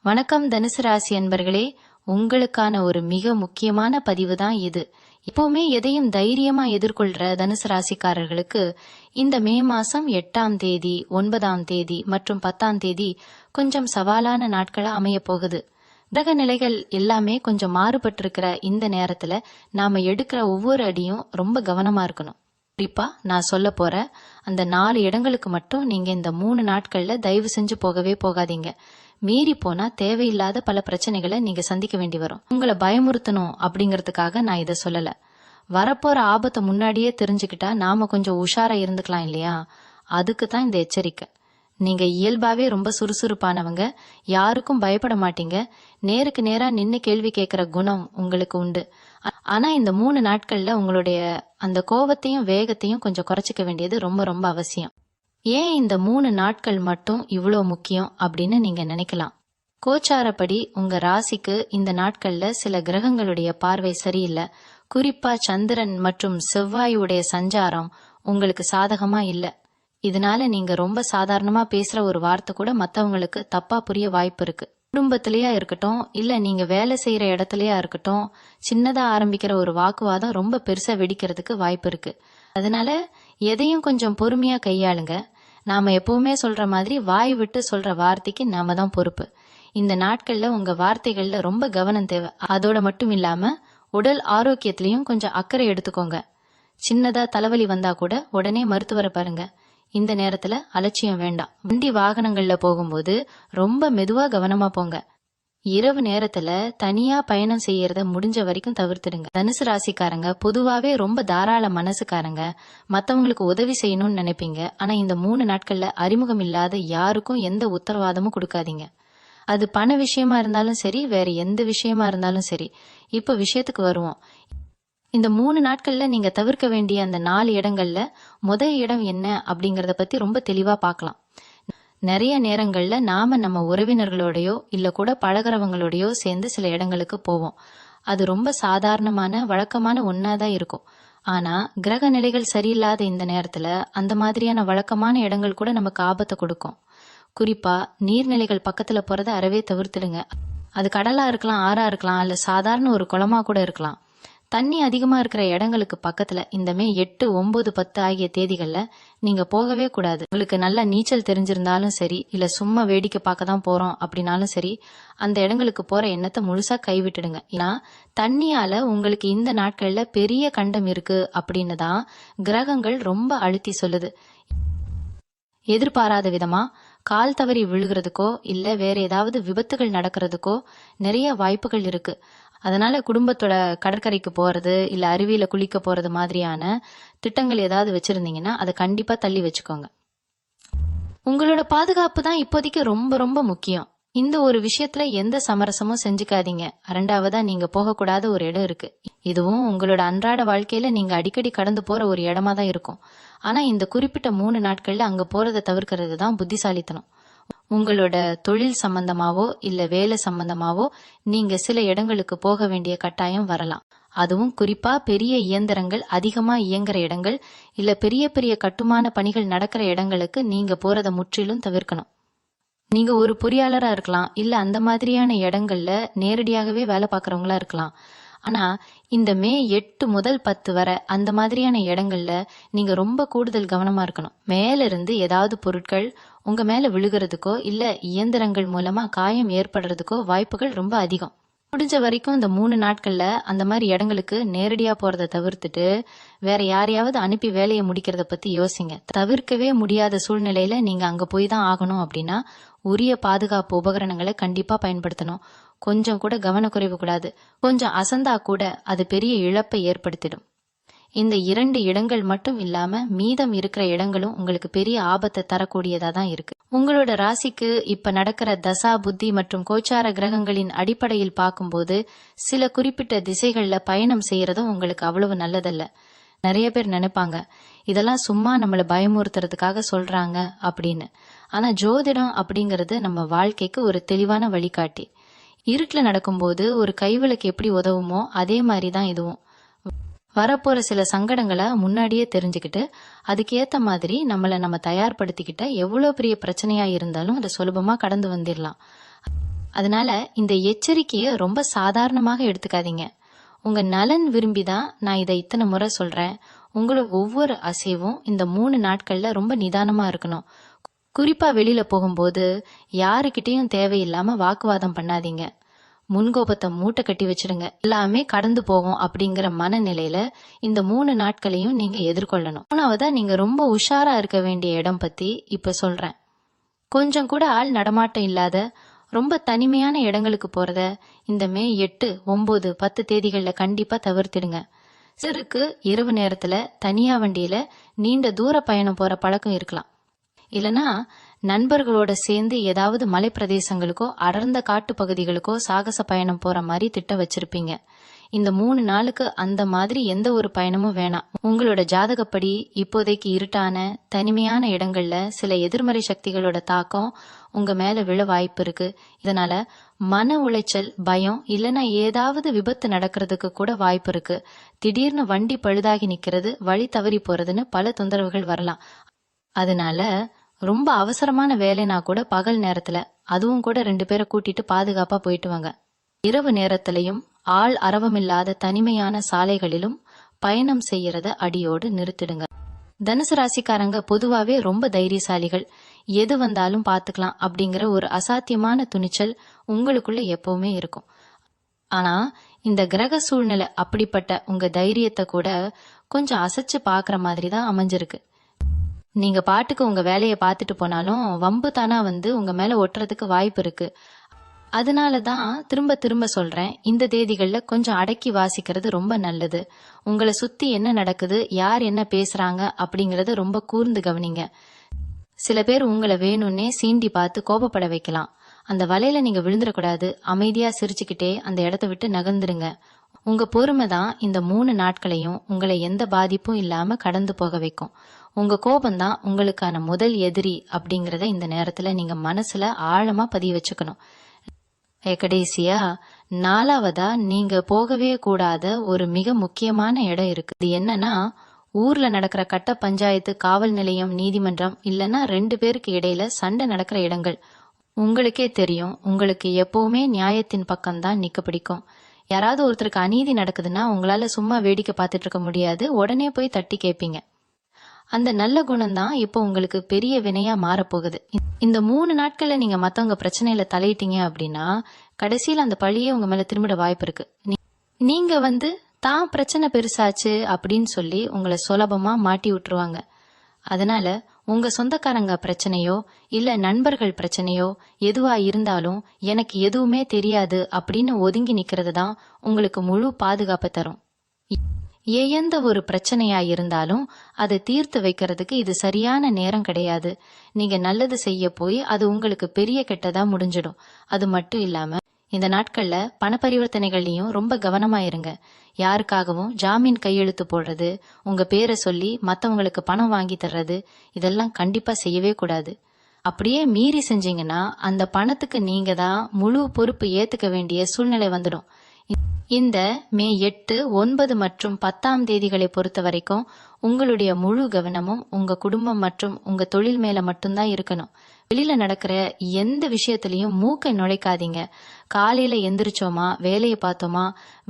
வணக்கம் தனுசு ராசி அன்பர்களே, உங்களுக்கான ஒரு மிக முக்கியமான பதிவு தான் இது. எப்பவுமே எதையும் தைரியமா எதிர்கொள்ற தனுசு ராசிக்காரர்களுக்கு இந்த மே மாசம் 8ஆம் தேதி, 9ஆம் தேதி மற்றும் 10ஆம் தேதி கொஞ்சம் சவாலான நாட்களா அமைய போகுது. கிரக நிலைகள் எல்லாமே கொஞ்சம் மாறுபட்டிருக்கிற இந்த நேரத்துல நாம எடுக்கிற ஒவ்வொரு அடியும் ரொம்ப கவனமா இருக்கணும். குறிப்பா நான் சொல்ல போற அந்த 4 இடங்களுக்கு மட்டும் நீங்க இந்த 3 நாட்கள்ல தயவு செஞ்சு போகவே போகாதீங்க. மீறி போனா தேவையில்லாத பல பிரச்சனைகளை நீங்க சந்திக்க வேண்டி வரும். உங்களை பயமுறுத்தணும் அப்படிங்கறதுக்காக நான் இதை சொல்லல. வரப்போற ஆபத்தை முன்னாடியே தெரிஞ்சுக்கிட்டா நாம கொஞ்சம் உஷாரா இருந்துக்கலாம் இல்லையா? அதுக்கு தான் இந்த எச்சரிக்கை. நீங்க இயல்பாவே ரொம்ப சுறுசுறுப்பானவங்க, யாருக்கும் பயப்பட மாட்டீங்க, நேருக்கு நேரா நின்னு கேள்வி கேட்கிற குணம் உங்களுக்கு உண்டு. ஆனா இந்த 3 நாட்கள்ல உங்களுடைய அந்த கோபத்தையும் வேகத்தையும் கொஞ்சம் குறைச்சிக்க வேண்டியது ரொம்ப ரொம்ப அவசியம். ஏன் இந்த 3 நாட்கள் மட்டும் இவ்வளோ முக்கியம் அப்படின்னு நீங்க நினைக்கலாம். கோச்சாரப்படி உங்க ராசிக்கு இந்த நாட்கள்ல சில கிரகங்களுடைய பார்வை சரியில்லை. குறிப்பா சந்திரன் மற்றும் செவ்வாயுடைய சஞ்சாரம் உங்களுக்கு சாதகமா இல்ல. இதனால நீங்க ரொம்ப சாதாரணமா பேசுற ஒரு வார்த்தை கூட மத்தவங்களுக்கு தப்பா புரிய வாய்ப்பு இருக்கு. குடும்பத்திலயா இருக்கட்டும், இல்ல நீங்க வேலை செய்யற இடத்துலயா இருக்கட்டும், சின்னதா ஆரம்பிக்கிற ஒரு வாக்குவாதம் ரொம்ப பெருசா வெடிக்கிறதுக்கு வாய்ப்பு இருக்கு. அதனால எதையும் கொஞ்சம் பொறுமையா கையாளுங்க. நாம எப்பவுமே சொல்ற மாதிரி வாய் விட்டு சொல்ற வார்த்தைக்கு நாம தான் பொறுப்பு. இந்த நாட்கள்ல உங்க வார்த்தைகள்ல ரொம்ப கவனம் தேவை. அதோட மட்டும் இல்லாம உடல் ஆரோக்கியத்திலையும் கொஞ்சம் அக்கறை எடுத்துக்கோங்க. சின்னதா தலைவலி வந்தா கூட உடனே மருத்துவரை பாருங்க. இந்த நேரத்துல அலட்சியம் வேண்டாம். வண்டி வாகனங்கள்ல போகும்போது ரொம்ப மெதுவா கவனமா போங்க. இரவு நேரத்துல தனியா பயணம் செய்யறத முடிஞ்ச வரைக்கும் தவிர்த்துடுங்க. தனுசு ராசிக்காரங்க பொதுவாவே ரொம்ப தாராள மனசுக்காரங்க. மத்தவங்களுக்கு உதவி செய்யணும்னு நினைப்பீங்க. ஆனா இந்த 3 நாட்கள்ல அறிமுகம் இல்லாத யாருக்கும் எந்த உத்தரவாதமும் கொடுக்காதீங்க. அது பண விஷயமா இருந்தாலும் சரி, வேற எந்த விஷயமா இருந்தாலும் சரி. இப்ப விஷயத்துக்கு வருவோம். இந்த 3 நாட்கள்ல நீங்க தவிர்க்க வேண்டிய அந்த 4 இடங்கள்ல முதல் இடம் என்ன அப்படிங்கறத பத்தி ரொம்ப தெளிவா பார்க்கலாம். நிறைய நேரங்கள்ல நாம நம்ம உறவினர்களோடயோ இல்ல கூட பழகிறவங்களோடயோ சேர்ந்து சில இடங்களுக்கு போவோம். அது ரொம்ப சாதாரணமான வழக்கமான ஒன்னாதான் இருக்கும். ஆனா கிரக நிலைகள் சரியில்லாத இந்த நேரத்துல அந்த மாதிரியான வழக்கமான இடங்கள் கூட நமக்கு ஆபத்தை கொடுக்கும். குறிப்பா நீர்நிலைகள் பக்கத்துல போறத அறவே தவிர்த்துடுங்க. அது கடலா இருக்கலாம், ஆறா இருக்கலாம், இல்ல சாதாரண ஒரு குளமா கூட இருக்கலாம். தண்ணி அதிகமா இருக்கிற இடங்களுக்கு பக்கத்துல இந்த மே 8, 9, 10 ஆகிய தேதிகள்ல நீங்க போகவே கூடாது. உங்களுக்கு நல்லா நீச்சல் தெரிஞ்சிருந்தாலும் சரி, இல்ல சும்மா வேடிக்கை பார்க்க தான் போறோம் அப்படின்னாலும் சரி, அந்த இடங்களுக்கு போற எண்ணத்தை முழுசா கைவிட்டுடுங்க. ஏன்னா தண்ணியால உங்களுக்கு இந்த நாட்கள்ல பெரிய கண்டம் இருக்கு அப்படின்னு தான் கிரகங்கள் ரொம்ப அழுத்தி சொல்லுது. எதிர்பாராத விதமா கால் தவறி விழுகிறதுக்கோ இல்ல வேற ஏதாவது விபத்துகள் நடக்கிறதுக்கோ நிறைய வாய்ப்புகள் இருக்கு. அதனால குடும்பத்தோட கடற்கரைக்கு போறது இல்ல அருவியில குளிக்க போறது மாதிரியான திட்டங்கள் ஏதாவது வச்சிருந்தீங்கன்னா அதை கண்டிப்பா தள்ளி வச்சுக்கோங்க. உங்களோட பாதுகாப்பு தான் இப்போதைக்கு ரொம்ப ரொம்ப முக்கியம். இந்த ஒரு விஷயத்துல எந்த சமரசமும் செஞ்சுக்காதீங்க. 2வதா நீங்க போகக்கூடாத ஒரு இடம் இருக்கு. இதுவும் உங்களோட அன்றாட வாழ்க்கையில நீங்க அடிக்கடி கடந்து போற ஒரு இடமா தான் இருக்கும். ஆனா இந்த குறிப்பிட்ட 3 நாட்கள்ல அங்க போறதை தவிர்க்கிறது தான் புத்திசாலித்தனம். உங்களோட தொழில் சம்பந்தமாவோ இல்ல வேலை சம்பந்தமாவோ நீங்க சில இடங்களுக்கு போக வேண்டிய கட்டாயம் வரலாம். அதுவும் குறிப்பா பெரிய இயந்திரங்கள் அதிகமா இயங்குற இடங்கள் இல்ல பெரிய பெரிய கட்டுமான பணிகள் நடக்கிற இடங்களுக்கு நீங்க போறதை முற்றிலும் தவிர்க்கணும். நீங்க ஒரு பொறியாளரா இருக்கலாம், இல்ல அந்த மாதிரியான இடங்கள்ல நேரடியாகவே வேலை பார்க்கறவங்களா இருக்கலாம். ஆனா இந்த மே 8 முதல் 10 வரை அந்த மாதிரியான இடங்கள்ல நீங்க ரொம்ப கூடுதல் கவனமா இருக்கணும். மேல இருந்து ஏதாவது பொருட்கள் உங்க மேல விழுகிறதுக்கோ இல்ல இயந்திரங்கள் மூலமா காயம் ஏற்படுறதுக்கோ வாய்ப்புகள் ரொம்ப அதிகம். முடிஞ்ச வரைக்கும் இந்த 3 நாட்கள்ல அந்த மாதிரி இடங்களுக்கு நேரடியா போறதை தவிர்த்துட்டு வேற யாரையாவது அனுப்பி வேலையை முடிக்கிறத பத்தி யோசிங்க. தவிர்க்கவே முடியாத சூழ்நிலையில நீங்க அங்க போய் தான் ஆகணும் அப்படின்னா உரிய பாதுகாப்பு உபகரணங்களை கண்டிப்பா பயன்படுத்தணும். கொஞ்சம் கூட கவனக்குறைவு கூடாது. கொஞ்சம் அசந்தா கூட அது பெரிய இழப்பை ஏற்படுத்திடும். இந்த 2 இடங்கள் மட்டும் இல்லாம மீதம் இருக்கிற இடங்களும் உங்களுக்கு பெரிய ஆபத்தை தரக்கூடியதா தான் இருக்கு. உங்களோட ராசிக்கு இப்ப நடக்கிற தசா புத்தி மற்றும் கோச்சார கிரகங்களின் அடிப்படையில் பார்க்கும்போது சில குறிப்பிட்ட திசைகள்ல பயணம் செய்யறதும் உங்களுக்கு அவ்வளவு நல்லதல்ல. நிறைய பேர் நினைப்பாங்க இதெல்லாம் சும்மா நம்மள பயமுறுத்துறதுக்காக சொல்றாங்க அப்படின்னு. ஆனா ஜோதிடம் அப்படிங்கறது நம்ம வாழ்க்கைக்கு ஒரு தெளிவான வழிகாட்டி. இருட்டுல நடக்கும்போது ஒரு கைவிளக்கு எப்படி உதவுமோ அதே மாதிரிதான் இதுவும். வரப்போற சில சங்கடங்களை முன்னாடியே தெரிஞ்சுக்கிட்டு அதுக்கேத்த மாதிரி நம்ம தயார்படுத்திக்கிட்ட எவ்வளவு பெரிய பிரச்சனையா இருந்தாலும் அதை சுலபமா கடந்து வந்துடலாம். அதனால இந்த எச்சரிக்கையை ரொம்ப சாதாரணமாக எடுத்துக்காதீங்க. உங்க நலன் விரும்பிதான் நான் இதை இத்தனை முறை சொல்றேன். உங்களோட ஒவ்வொரு அசைவும் இந்த 3 நாட்கள்ல ரொம்ப நிதானமா இருக்கணும். குறிப்பா வெளியில போகும்போது யாருக்கிட்டையும் தேவையில்லாம வாக்குவாதம் பண்ணாதீங்க. முன்கோபத்தை மூட்டை கட்டி வச்சிடுங்க. எல்லாமே கடந்து போகும் அப்படிங்கிற மனநிலையில இந்த 3 நாட்களையும் நீங்க எதிர்கொள்ளணும். 3வதா நீங்க ரொம்ப உஷாரா இருக்க வேண்டிய இடம் பத்தி இப்ப சொல்றேன். கொஞ்சம் கூட ஆள் நடமாட்டம் இல்லாத ரொம்ப தனிமையான இடங்களுக்கு போறத இந்த மே 8, 9, 10 தேதிகள்ல கண்டிப்பா தவிர்த்திடுங்க. சிலருக்கு இரவு நேரத்துல தனியா வண்டியில நீண்ட தூர பயணம் போற பழக்கம் இருக்கலாம். இல்லனா நண்பர்களோட சேர்ந்து ஏதாவது மலை பிரதேசங்களுக்கோ அடர்ந்த காட்டு பகுதிகளுக்கோ சாகச பயணம் போற மாதிரி திட்டம் வச்சிருப்பீங்க. இந்த 3 நாளுக்கு அந்த மாதிரி எந்த ஒரு பயணமும் வேணாம். உங்களோட ஜாதகப்படி இப்போதைக்கு இருட்டான தனிமையான இடங்கள்ல சில எதிர்மறை சக்திகளோட தாக்கம் உங்க மேல விழ வாய்ப்பு இருக்கு. இதனால மன உளைச்சல், பயம், இல்லனா ஏதாவது விபத்து நடக்கிறதுக்கு கூட வாய்ப்பு இருக்கு. திடீர்னு வண்டி பழுதாகி நிக்கிறது, வழி தவறி போறதுன்னு பல தொந்தரவுகள் வரலாம். அதனால ரொம்ப அவசரமான வேலைனா கூட பகல் நேரத்துல, அதுவும் கூட 2 பேரை கூட்டிட்டு பாதுகாப்பா போயிட்டு வாங்க. இரவு நேரத்திலையும் ஆள் அரவமில்லாத தனிமையான சாலைகளிலும் பயணம் செய்யறத அடியோடு நிறுத்திடுங்க. தனுசு ராசிக்காரங்க பொதுவாவே ரொம்ப தைரியசாலிகள். எது வந்தாலும் பாத்துக்கலாம் அப்படிங்கிற ஒரு அசாத்தியமான துணிச்சல் உங்களுக்குள்ள எப்பவுமே இருக்கும். ஆனா இந்த கிரக சூழ்நிலை அப்படிப்பட்ட உங்க தைரியத்தை கூட கொஞ்சம் அசைச்சு பாக்குற மாதிரி தான் அமைஞ்சிருக்கு. நீங்க பாட்டுக்கு உங்க வேலையை பார்த்துட்டு போனாலும் வம்பு தானா வந்து உங்க மேல ஒட்டுறதுக்கு வாய்ப்பு இருக்கு. அதனாலதான் திரும்ப திரும்ப சொல்றேன், இந்த தேதிகள்ல கொஞ்சம் அடக்கி வாசிக்கிறது ரொம்ப நல்லது. உங்களை சுத்தி என்ன நடக்குது, யார் என்ன பேசுறாங்க அப்படிங்கறத ரொம்ப கூர்ந்து கவனிங்க. சில பேர் உங்களை வேணும்னே சீண்டி பார்த்து கோபப்பட வைக்கலாம். அந்த வலையில நீங்க விழுந்துடக்கூடாது. அமைதியா சிரிச்சுக்கிட்டே அந்த இடத்த விட்டு நகர்ந்துருங்க. உங்க பொறுமை தான் இந்த 3 நாட்களையும் உங்களை எந்த பாதிப்பும் இல்லாம கடந்து போக வைக்கும். உங்க கோபம்தான் உங்களுக்கான முதல் எதிரி அப்படிங்கறத இந்த நேரத்துல நீங்க மனசுல ஆழமா பதிய வச்சுக்கணும். கடைசியா 4வதா நீங்க போகவே கூடாத ஒரு மிக முக்கியமான இடம் இருக்கு. இது என்னன்னா, ஊர்ல நடக்கிற கட்ட பஞ்சாயத்து, காவல் நிலையம், நீதிமன்றம், இல்லனா 2 பேருக்கு இடையில சண்டை நடக்கிற இடங்கள். உங்களுக்கே தெரியும், உங்களுக்கு எப்பவுமே நியாயத்தின் பக்கம்தான் நிக்க பிடிக்கும். யாராவது ஒருத்தருக்கு அநீதி நடக்குதுன்னா உங்களால சும்மா வேடிக்கை பார்த்துட்டு இருக்க முடியாது. உடனே போய் தட்டி கேட்பீங்க. அந்த நல்ல குணம் தான் இப்போ உங்களுக்கு பெரிய வினையா மாறப்போகுது. இந்த 3 நாட்கள்ல நீங்க மத்தவங்க பிரச்சனையில தலையிட்டீங்க அப்படின்னா கடைசியில அந்த பழியே உங்க மேல திரும்பிட வாய்ப்பு இருக்கு. நீங்க தான் பிரச்சனை பெருசாச்சு அப்படின்னு சொல்லி உங்களை சுலபமா மாட்டி விட்டுருவாங்க. அதனால உங்க சொந்தக்காரங்க பிரச்சனையோ இல்ல நண்பர்கள் பிரச்சனையோ எதுவா இருந்தாலும் எனக்கு எதுவுமே தெரியாது அப்படின்னு ஒதுங்கி நிக்கிறது தான் உங்களுக்கு முழு பாதுகாப்பை தரும். எந்த ஒரு பிரச்சனையா இருந்தாலும் அதை தீர்த்து வைக்கிறதுக்கு இது சரியான நேரம் கிடையாது. நீங்க நல்லது செய்ய போய் அது உங்களுக்கு பெரிய கெட்டதா முடிஞ்சிடும். அது மட்டும் இல்லாம இந்த நாட்கள்ல பண பரிவர்த்தனைகள்லயும் ரொம்ப கவனமா இருங்க. யாருக்காகவும் ஜாமீன் கையெழுத்து போடுறது, உங்க பேரை சொல்லி மத்தவங்களுக்கு பணம் வாங்கி தர்றது, இதெல்லாம் கண்டிப்பா செய்யவே கூடாது. அப்படியே மீறி செஞ்சீங்கன்னா அந்த பணத்துக்கு நீங்க தான் முழு பொறுப்பு ஏத்துக்க வேண்டிய சூழ்நிலை வந்துடும். இந்த மே 8, 9 மற்றும் 10ஆம் தேதிகளை பொறுத்த வரைக்கும் உங்களுடைய முழு கவனமும் உங்க குடும்பம் மற்றும் உங்க தொழில் மேல மட்டும்தான் இருக்கணும். வெளியில நடக்கிற எந்த விஷயத்திலையும் மூக்கை நுழைக்காதீங்க. காலையில எந்திரிச்சோமா, வேலையை பார்த்தோமா,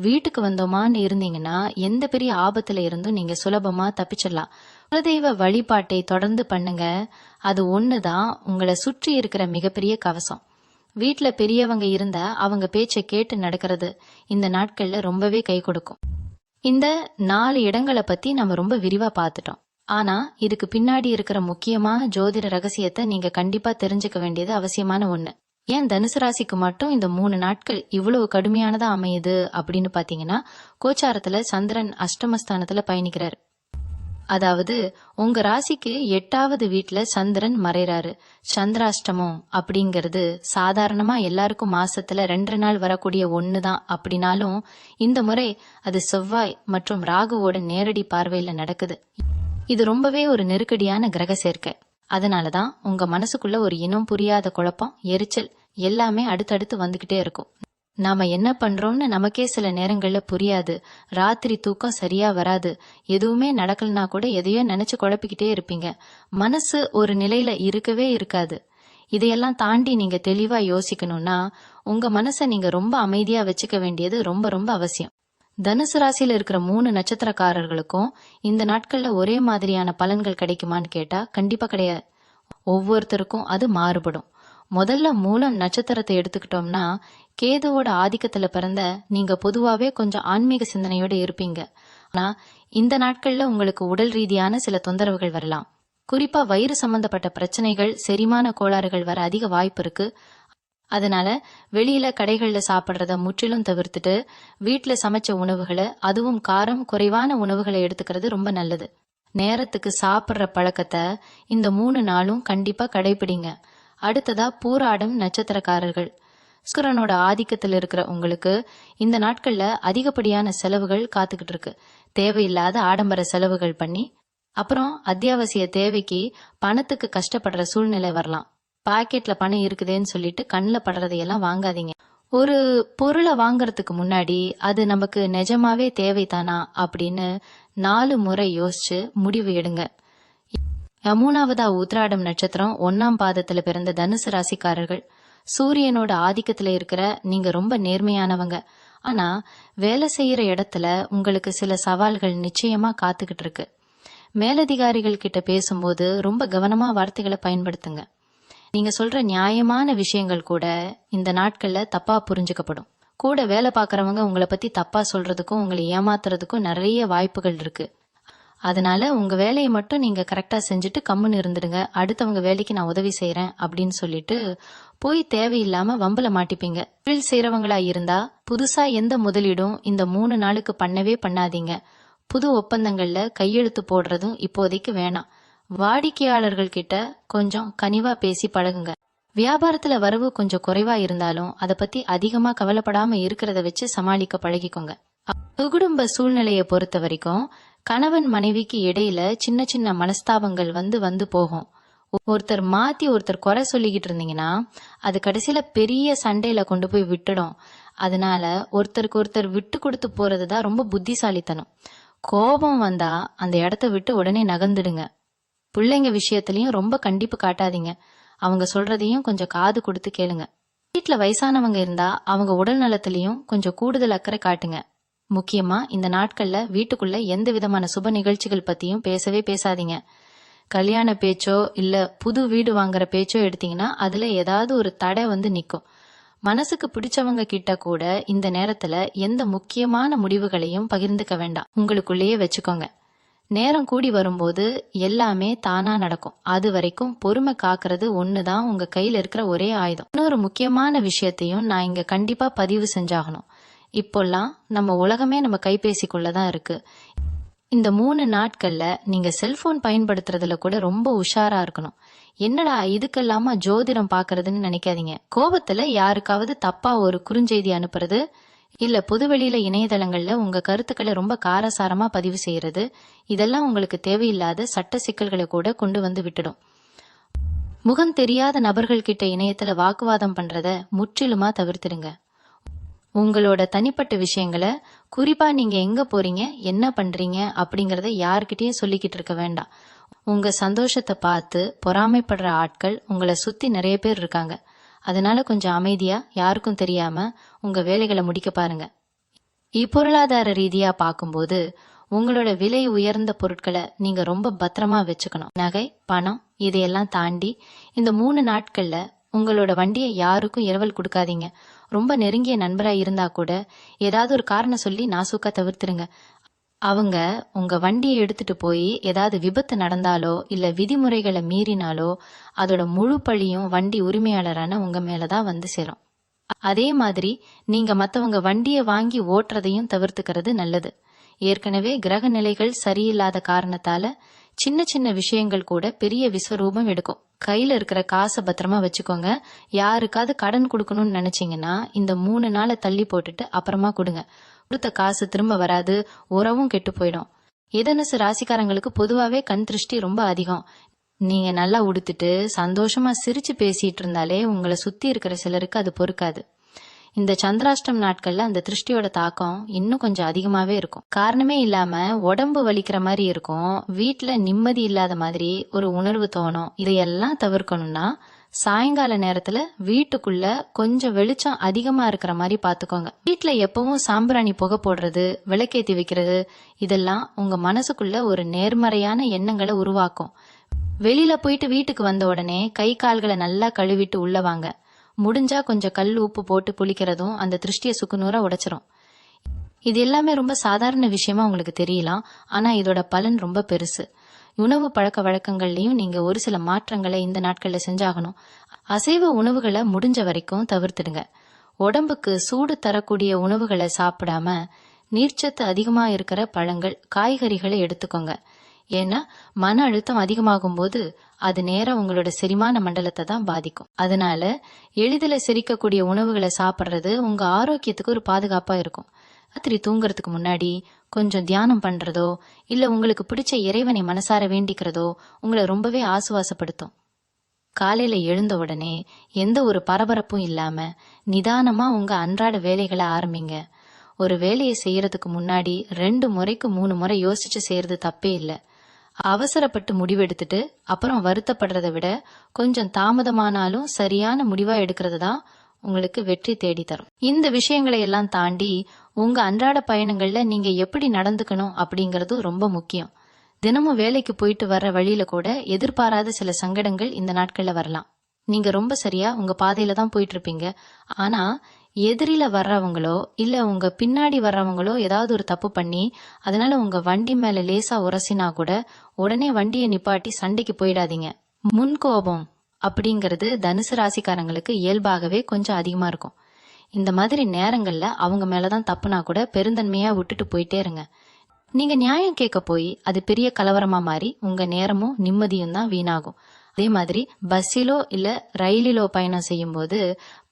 வீட்டுக்கு வந்தோமான்னு இருந்தீங்கன்னா எந்த பெரிய ஆபத்துல இருந்தும் நீங்க சுலபமா தப்பிச்சிடலாம். குலதெய்வ வழிபாட்டை தொடர்ந்து பண்ணுங்க. அது ஒண்ணுதான் உங்களை சுற்றி இருக்கிற மிகப்பெரிய கவசம். வீட்டுல பெரியவங்க இருந்தா அவங்க பேச்சை கேட்டு நடக்கிறது இந்த நாட்கள்ல ரொம்பவே கை கொடுக்கும். இந்த 4 இடங்களை பத்தி நம்ம ரொம்ப விரிவா பார்த்துட்டோம். ஆனா இதுக்கு பின்னாடி இருக்கிற முக்கியமான ஜோதிட ரகசியத்தை நீங்க கண்டிப்பா தெரிஞ்சுக்க வேண்டியது அவசியமான ஒண்ணு. ஏன் தனுசு ராசிக்கு மட்டும் இந்த 3 நாட்கள் இவ்வளவு கடுமையானதா அமையுது அப்படின்னு பாத்தீங்கன்னா, கோச்சாரத்துல சந்திரன் அஷ்டமஸ்தானத்துல பயணிக்கிறாரு. அதாவது உங்க ராசிக்கு 8வது வீட்டுல சந்திரன் மறைறாரு. சந்திராஷ்டமம் அப்படிங்கிறது சாதாரணமா எல்லாருக்கும் மாசத்துல 2 நாள் வரக்கூடிய ஒண்ணுதான். அப்படின்னாலும் இந்த முறை அது செவ்வாய் மற்றும் ராகுவோட நேரடி பார்வையில நடக்குது. இது ரொம்பவே ஒரு நெருக்கடியான கிரக சேர்க்கை. அதனாலதான் உங்க மனசுக்குள்ள ஒரு இனம் புரியாத குழப்பம், எரிச்சல் எல்லாமே அடுத்தடுத்து வந்துகிட்டே இருக்கும். நாம என்ன பண்றோம்னு நமக்கே சில நேரங்கள்ல புரியாது. ராத்திரி தூக்கம் சரியா வராது. எதுவுமே நடக்கலனா கூட எதையோ நினைச்சு குழப்பிக்கிட்டே இருப்பீங்க. மனசு ஒரு நிலையில இருக்கவே இருக்காது. இதையெல்லாம் தாண்டி நீங்க தெளிவா யோசிக்கணும்னா உங்க மனசை நீங்க ரொம்ப அமைதியா வச்சுக்க வேண்டியது ரொம்ப ரொம்ப அவசியம். தனுசு ராசியில இருக்கிற 3 நட்சத்திரக்காரர்களுக்கும் இந்த நாட்கள்ல ஒரே மாதிரியான பலன்கள் கிடைக்குமான்னு கேட்டா கண்டிப்பா கிடையாது. ஒவ்வொருத்தருக்கும் அது மாறுபடும். முதல்ல மூலம் நட்சத்திரத்தை எடுத்துக்கிட்டோம்னா, கேதுவோட ஆதிக்கத்துல பிறந்த நீங்க பொதுவாவே கொஞ்சம் ஆன்மீக சிந்தனையோட இருப்பீங்க. ஆனா இந்த நாட்கள்ல உங்களுக்கு உடல் ரீதியான சில தொந்தரவுகள் வரலாம். குறிப்பா வயிறு சம்பந்தப்பட்ட பிரச்சனைகள், செரிமான கோளாறுகள் வர அதிக வாய்ப்பு இருக்கு. அதனால வெளியில கடைகள்ல சாப்பிடுறத முற்றிலும் தவிர்த்துட்டு வீட்டுல சமைச்ச உணவுகளை, அதுவும் காரம் குறைவான உணவுகளை எடுத்துக்கிறது ரொம்ப நல்லது. நேரத்துக்கு சாப்பிடுற பழக்கத்தை இந்த 3 நாளும் கண்டிப்பா கடைபிடிங்க. அடுத்ததா பூராடம் நட்சத்திரக்காரர்கள். சுக்கிரனோட ஆதிக்கத்தில் இருக்கிற உங்களுக்கு இந்த நாட்கள்ல அதிகப்படியான செலவுகள் காத்துக்கிட்டு இருக்கு. தேவையில்லாத ஆடம்பர செலவுகள் பண்ணி அப்புறம் அத்தியாவசிய தேவைக்கு பணத்துக்கு கஷ்டப்படுற சூழ்நிலை வரலாம். பாக்கெட்ல பணம் இருக்குதேன்னு சொல்லிட்டு கண்ணில் படுறதையெல்லாம் வாங்காதீங்க. ஒரு பொருளை வாங்கறதுக்கு முன்னாடி அது நமக்கு நிஜமாவே தேவைதானா அப்படின்னு 4 முறை யோசிச்சு முடிவு எடுங்க. 3வதா உத்திராடம் நட்சத்திரம் 1ஆம் பாதத்துல பிறந்த தனுசு ராசிக்காரர்கள். சூரியனோட ஆதிக்கத்துல இருக்கிற நீங்க ரொம்ப நேர்மையானவங்க. ஆனா வேலை செய்யற இடத்துல உங்களுக்கு சில சவால்கள் நிச்சயமா காத்துக்கிட்டு இருக்கு. மேலதிகாரிகள் கிட்ட பேசும்போது ரொம்ப கவனமா வார்த்தைகளை பயன்படுத்துங்க. நீங்க சொல்ற நியாயமான விஷயங்கள் கூட இந்த நாட்கள்ல தப்பா புரிஞ்சுக்கப்படும். கூட வேலை பார்க்கறவங்க உங்களை பத்தி தப்பா சொல்றதுக்கும் உங்களை ஏமாத்துறதுக்கும் நிறைய வாய்ப்புகள் இருக்கு. அதனால உங்க வேலையை மட்டும் நீங்க கரெக்டா செஞ்சுட்டு கம்முன்னு இருந்துடுங்க. அடுத்தவங்க வேலைக்கு நான் உதவி செய்யறேன் அப்படின்னு சொல்லிட்டு போய் தேவையில்லாம வம்புல மாட்டிப்பீங்க. தொழில் செய்யறவங்களா இருந்தா புதுசா எந்த முதலீடும் இந்த 3 நாளுக்கு பண்ணவே பண்ணாதீங்க. புது ஒப்பந்தங்கள்ல கையெழுத்து போடுறதும் இப்போதைக்கு வேணாம். வாடிக்கையாளர்கள் கிட்ட கொஞ்சம் கனிவா பேசி பழகுங்க. வியாபாரத்துல வரவு கொஞ்சம் குறைவா இருந்தாலும் அதை பத்தி அதிகமா கவலைப்படாம இருக்கிறத வச்சு சமாளிக்க பழகிக்கோங்க. குடும்ப சூழ்நிலையை பொறுத்த வரைக்கும் கணவன் மனைவிக்கு இடையில சின்ன சின்ன மனஸ்தாபங்கள் வந்து போகும். ஒருத்தர் மாத்தி ஒருத்தர் குறை சொல்லிக்கிட்டு இருந்தீங்கன்னா அது கடைசியில பெரிய சண்டையில கொண்டு போய் விட்டுடும். அதனால ஒருத்தருக்கு ஒருத்தர் விட்டு கொடுத்து போறதுதான் ரொம்ப புத்திசாலித்தனம். கோபம் வந்தா அந்த இடத்த விட்டு உடனே நகர்ந்துடுங்க. பிள்ளைங்க விஷயத்திலயும் ரொம்ப கண்டிப்பு காட்டாதீங்க. அவங்க சொல்றதையும் கொஞ்சம் காது கொடுத்து கேளுங்க. வீட்டுல வயசானவங்க இருந்தா அவங்க உடல் நலத்திலையும் கொஞ்சம் கூடுதல் அக்கறை காட்டுங்க. முக்கியமா இந்த நாட்கள்ல வீட்டுக்குள்ள எந்த விதமான சுப நிகழ்ச்சிகள் பத்தியும் பேசவே பேசாதீங்க. கல்யாண பேச்சோ இல்ல புது வீடு வாங்குற பேச்சோ எடுத்தீங்கன்னா அதுல ஏதாவது ஒரு தடை வந்து நிக்கும். மனசுக்கு பிடிச்சவங்க கிட்ட கூட இந்த நேரத்துல எந்த முக்கியமான முடிவுகளையும் பகிர்ந்துக்க வேண்டாம். உங்களுக்குள்ளேயே வச்சுக்கோங்க. நேரம் கூடி வரும்போது எல்லாமே தானா நடக்கும். அது வரைக்கும் பொறுமை காக்கிறது ஒண்ணுதான் உங்க கையில இருக்கிற ஒரே ஆயுதம். இன்னொரு முக்கியமான விஷயத்தையும் நான் இங்க கண்டிப்பா பதிவு செஞ்சாகணும். இப்போல்லாம் நம்ம உலகமே நம்ம கைபேசிக்குள்ளதான் இருக்கு. இந்த 3 நாட்கள்ல நீங்க செல்போன் பயன்படுத்துறதுல கூட ரொம்ப உஷாரா இருக்கணும். என்னடா இதுக்கெல்லாமா ஜோதிடம் பாக்குறதுன்னு நினைக்காதீங்க. கோபத்துல யாருக்காவது தப்பா ஒரு குறுஞ்செய்தி அனுப்புறது, இல்ல பொதுவெளியில இணையதளங்கள்ல உங்க கருத்துக்களை ரொம்ப காரசாரமா பதிவு செய்யறது, இதெல்லாம் உங்களுக்கு தேவையில்லாத சட்ட சிக்கல்களை கூட கொண்டு வந்து விட்டுடும். முகம் தெரியாத நபர்கள் கிட்ட இணையத்துல வாக்குவாதம் பண்றத முற்றிலுமா தவிர்த்திடுங்க. உங்களோட தனிப்பட்ட விஷயங்களை, குறிப்பா நீங்க எங்க போறீங்க, என்ன பண்றீங்க அப்படிங்கறத யார்கிட்டயும் சொல்லிக்கிட்டு இருக்க வேண்டாம். உங்க சந்தோஷத்தை பார்த்து பொறாமைப்படுற ஆட்கள் உங்களை சுத்தி நிறைய பேர் இருக்காங்க. அதனால கொஞ்சம் அமைதியா யாருக்கும் தெரியாம உங்க வேலைகளை முடிக்க பாருங்க. பொருளாதார ரீதியா பார்க்கும்போது உங்களோட விலை உயர்ந்த பொருட்களை நீங்க ரொம்ப பத்திரமா வச்சுக்கணும். நகை, பணம் இதையெல்லாம் தாண்டி இந்த 3 நாட்கள்ல உங்களோட வண்டியை யாருக்கும் இரவல் கொடுக்காதீங்க. ரொம்ப நெருங்கிய நண்பரா இருந்தா கூட ஏதாவது ஒரு காரணம் சொல்லி நாசூக்கா தவிர்த்துருங்க. அவங்க உங்க வண்டியை எடுத்துட்டு போய் ஏதாவது விபத்து நடந்தாலோ இல்ல விதிமுறைகளை மீறினாலோ அதோட முழு பழியும் வண்டி உரிமையாளரான உங்க மேலதான் வந்து சேரும். அதே மாதிரி நீங்க மத்தவங்க வண்டியை வாங்கி ஓட்டுறதையும் தவிர்த்துக்கிறது நல்லது. ஏற்கனவே கிரக நிலைகள் சரியில்லாத காரணத்தால சின்ன சின்ன விஷயங்கள் கூட பெரிய விஸ்வரூபம் எடுக்கும். கையில இருக்கிற காசை பத்திரமா வச்சுக்கோங்க. யாருக்காவது கடன் கொடுக்கணும்னு நினைச்சீங்கன்னா இந்த 3 நாளை தள்ளி போட்டுட்டு அப்புறமா கொடுங்க. கொடுத்த காசு திரும்ப வராது, உறவும் கெட்டு போயிடும். தனுசு ராசிக்காரங்களுக்கு பொதுவாவே கண் திருஷ்டி ரொம்ப அதிகம். நீங்க நல்லா உடுத்துட்டு சந்தோஷமா சிரிச்சு பேசிட்டு இருந்தாலே உங்களை சுத்தி இருக்கிற சிலருக்கு அது பொறுக்காது. இந்த சந்திராஷ்டம் நாட்கள்ல அந்த திருஷ்டியோட தாக்கம் இன்னும் கொஞ்சம் அதிகமாவே இருக்கும். காரணமே இல்லாம உடம்பு வலிக்கிற மாதிரி இருக்கும். வீட்டுல நிம்மதி இல்லாத மாதிரி ஒரு உணர்வு தோணும். இதையெல்லாம் தவிர்க்கணும்னா சாயங்கால நேரத்துல வீட்டுக்குள்ள கொஞ்சம் வெளிச்சம் அதிகமா இருக்கிற மாதிரி பாத்துக்கோங்க. வீட்டுல எப்பவும் சாம்பிராணி புகை போடுறது, விளக்கேத்தி வைக்கிறது இதெல்லாம் உங்க மனசுக்குள்ள ஒரு நேர்மறையான எண்ணங்களை உருவாக்கும். வெளியில போயிட்டு வீட்டுக்கு வந்த உடனே கை கால்களை நல்லா கழுவிட்டு உள்ள வாங்க. முடிஞ்சா கொஞ்சம் கல் உப்பு போட்டு புளிக்கிறதும் அந்த திருஷ்டிய சுக்குநூறா உடைச்சிரும். இது எல்லாமே ரொம்ப சாதாரண விஷயமா உங்களுக்கு தெரியலாம், ஆனா இதோட பலன் ரொம்ப பெருசு. உணவு பழக்க வழக்கங்கள்லயும் நீங்க ஒரு சில மாற்றங்களை இந்த நாட்கள்ல செஞ்சாகணும். அசைவ உணவுகளை முடிஞ்ச வரைக்கும் தவிர்த்துடுங்க. உடம்புக்கு சூடு தரக்கூடிய உணவுகளை சாப்பிடாம நீர்ச்சத்து அதிகமா இருக்கிற பழங்கள், காய்கறிகளை எடுத்துக்கோங்க. ஏன்னா மன அழுத்தம் அதிகமாகும் போது அது நேரம் உங்களோட செரிமான மண்டலத்தை தான் பாதிக்கும். அதனால எளிதில் செரிக்கக்கூடிய உணவுகளை சாப்பிட்றது உங்க ஆரோக்கியத்துக்கு ஒரு பாதுகாப்பா இருக்கும். ராத்திரி தூங்குறதுக்கு முன்னாடி கொஞ்சம் தியானம் பண்றதோ இல்ல உங்களுக்கு பிடிச்ச இறைவனை மனசார வேண்டிக்கிறதோ உங்களை ரொம்பவே ஆசுவாசப்படுத்தும். காலையில எழுந்த உடனே எந்த ஒரு பரபரப்பும் இல்லாம நிதானமா உங்க அன்றாட வேலைகளை ஆரம்பிங்க. ஒரு வேலையை செய்யறதுக்கு முன்னாடி 2 முறைக்கு 3 முறை யோசிச்சு செய்யறது தப்பே இல்லை. அவசரப்பட்டு முடிவெடுத்துட்டு அப்புறம் வருத்தப்படுறதை விட கொஞ்சம் தாமதமானாலும் சரியான முடிவா எடுக்கிறது தான் உங்களுக்கு வெற்றி தேடி தரும். இந்த விஷயங்களை எல்லாம் தாண்டி உங்க அன்றாட பயணங்கள்ல நீங்க எப்படி நடந்துக்கணும் அப்படிங்கறது ரொம்ப முக்கியம். தினமும் வேலைக்கு போயிட்டு வர்ற வழியில கூட எதிர்பாராத சில சங்கடங்கள் இந்த நாட்கள்ல வரலாம். நீங்க ரொம்ப சரியா உங்க பாதையில தான் போயிட்டு இருப்பீங்க. ஆனா எதிரில வர்றவங்களோ இல்ல உங்க பின்னாடி வர்றவங்களோ ஏதாவது ஒரு தப்பு பண்ணி அதனால உங்க வண்டி மேல லேசா உரசினா கூட உடனே வண்டியை நிப்பாட்டி சண்டைக்கு போயிடாதீங்க. முன்கோபம் அப்படிங்கிறது தனுசு ராசிக்காரங்களுக்கு இயல்பாகவே கொஞ்சம் அதிகமா இருக்கும். இந்த மாதிரி நேரங்கள்ல அவங்க மேலதான் தப்புனா கூட பெருந்தன்மையா விட்டுட்டு போயிட்டே இருங்க. நீங்க நியாயம் கேட்க போய் அது பெரிய கலவரமா மாறி உங்க நேரமும் நிம்மதியும் தான் வீணாகும். அதே மாதிரி பஸ்ஸிலோ இல்ல ரயிலிலோ பயணம் செய்யும் போது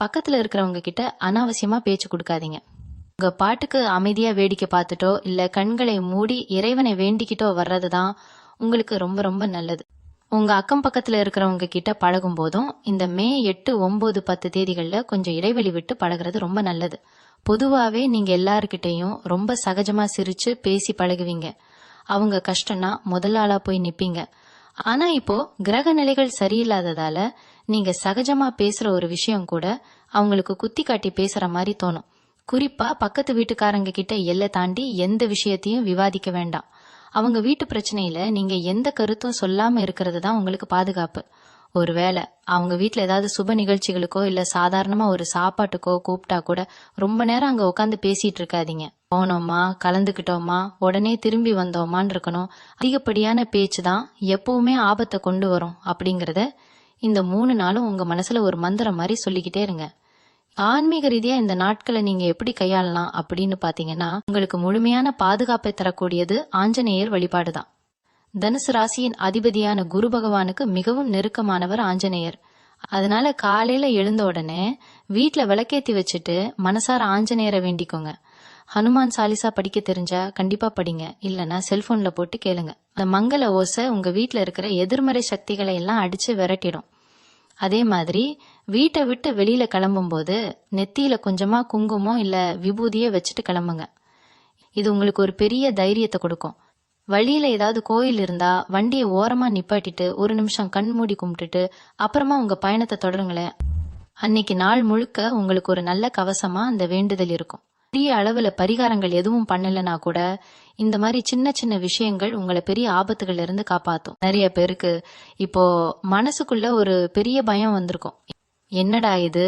பக்கத்துல இருக்கிறவங்க கிட்ட அனாவசியமா பேச்சு கொடுக்காதீங்க. உங்க பாட்டுக்கு அமைதியா வேடிக்கை பார்த்துட்டோ இல்ல கண்களை மூடி இறைவனை வேண்டிக்கிட்டோ வர்றதுதான் உங்களுக்கு ரொம்ப ரொம்ப நல்லது. உங்க அக்கம் பக்கத்துல இருக்கிறவங்க கிட்ட பழகும் போதும் இந்த மே 8, 9, 10 தேதிகள்ல கொஞ்சம் இடைவெளி விட்டு பழகிறது ரொம்ப நல்லது. பொதுவாவே நீங்க எல்லாருக்கிட்டையும் ரொம்ப சகஜமா சிரிச்சு பேசி பழகுவீங்க. அவங்க கஷ்டம்னா முதல் ஆளா போய் நிப்பீங்க. ஆனா இப்போ கிரக நிலைகள் சரியில்லாததால நீங்க சகஜமா பேசுற ஒரு விஷயம் கூட அவங்களுக்கு குத்தி காட்டி பேசுற மாதிரி தோணும். குறிப்பா பக்கத்து வீட்டுக்காரங்க கிட்ட எல்லை தாண்டி எந்த விஷயத்தையும் விவாதிக்க வேண்டாம். அவங்க வீட்டு பிரச்சனையில நீங்க எந்த கருத்தும் சொல்லாம இருக்கிறது தான் உங்களுக்கு பாதுகாப்பு. ஒருவேளை அவங்க வீட்டுல ஏதாவது சுப நிகழ்ச்சிகளுக்கோ இல்ல சாதாரணமா ஒரு சாப்பாட்டுக்கோ கூப்பிட்டா கூட ரொம்ப நேரம் அங்க உட்காந்து பேசிட்டு இருக்காதீங்க. போனோமா, கலந்துக்கிட்டோமா, உடனே திரும்பி வந்தோமான்னு இருக்கணும். அதிகப்படியான பேச்சு தான் எப்பவுமே ஆபத்தை கொண்டு வரும் அப்படிங்கறத இந்த 3 நாளும் உங்க மனசுல ஒரு மந்திரம் மாதிரி சொல்லிக்கிட்டே இருங்க. ஆன்மீக ரீதியா இந்த நாட்களை நீங்க எப்படி கையாளலாம் அப்படின்னு பாத்தீங்கன்னா, உங்களுக்கு முழுமையான பாதுகாப்பை தரக்கூடியது ஆஞ்சநேயர் வழிபாடுதான். தனுசு ராசியின் அதிபதியான குரு பகவானுக்கு மிகவும் நெருக்கமானவர் ஆஞ்சநேயர். அதனால காலையில எழுந்த உடனே வீட்டுல விளக்கேத்தி வச்சுட்டு மனசார ஆஞ்சநேயரை வேண்டிக்கோங்க. ஹனுமான் சாலிசா படிக்க தெரிஞ்சா கண்டிப்பா படிங்க, இல்லனா செல்போன்ல போட்டு கேளுங்க. அந்த மங்கள ஓசை உங்க வீட்டுல இருக்கிற எதிர்மறை சக்திகளை எல்லாம் அடிச்சு விரட்டிடும். அதே மாதிரி வீட்டை விட்டு வெளியில கிளம்பும் போது நெத்தியில கொஞ்சமா குங்குமம் இல்ல விபூதிய வச்சுட்டு கிளம்புங்க. இது உங்களுக்கு ஒரு பெரிய தைரியத்தை கொடுக்கும். வழியில ஏதாவது கோயில் இருந்தா வண்டியை ஓரமா நிப்பாட்டிட்டு 1 நிமிஷம் கண் மூடி கும்பிட்டுட்டு அப்புறமா உங்க பயணத்தை தொடருங்களேன். அன்னைக்கு நாள் முழுக்க உங்களுக்கு ஒரு நல்ல கவசமா அந்த வேண்டுதல் இருக்கும். பெரிய அளவுல பரிகாரங்கள் எதுவும் பண்ணலனா கூட இந்த மாதிரி சின்ன சின்ன விஷயங்கள் உங்களை பெரிய ஆபத்துகள்ல இருந்து காப்பாத்தும். நிறைய பேருக்கு இப்போ மனசுக்குள்ள ஒரு பெரிய பயம் வந்திருக்கும். என்னடா இது,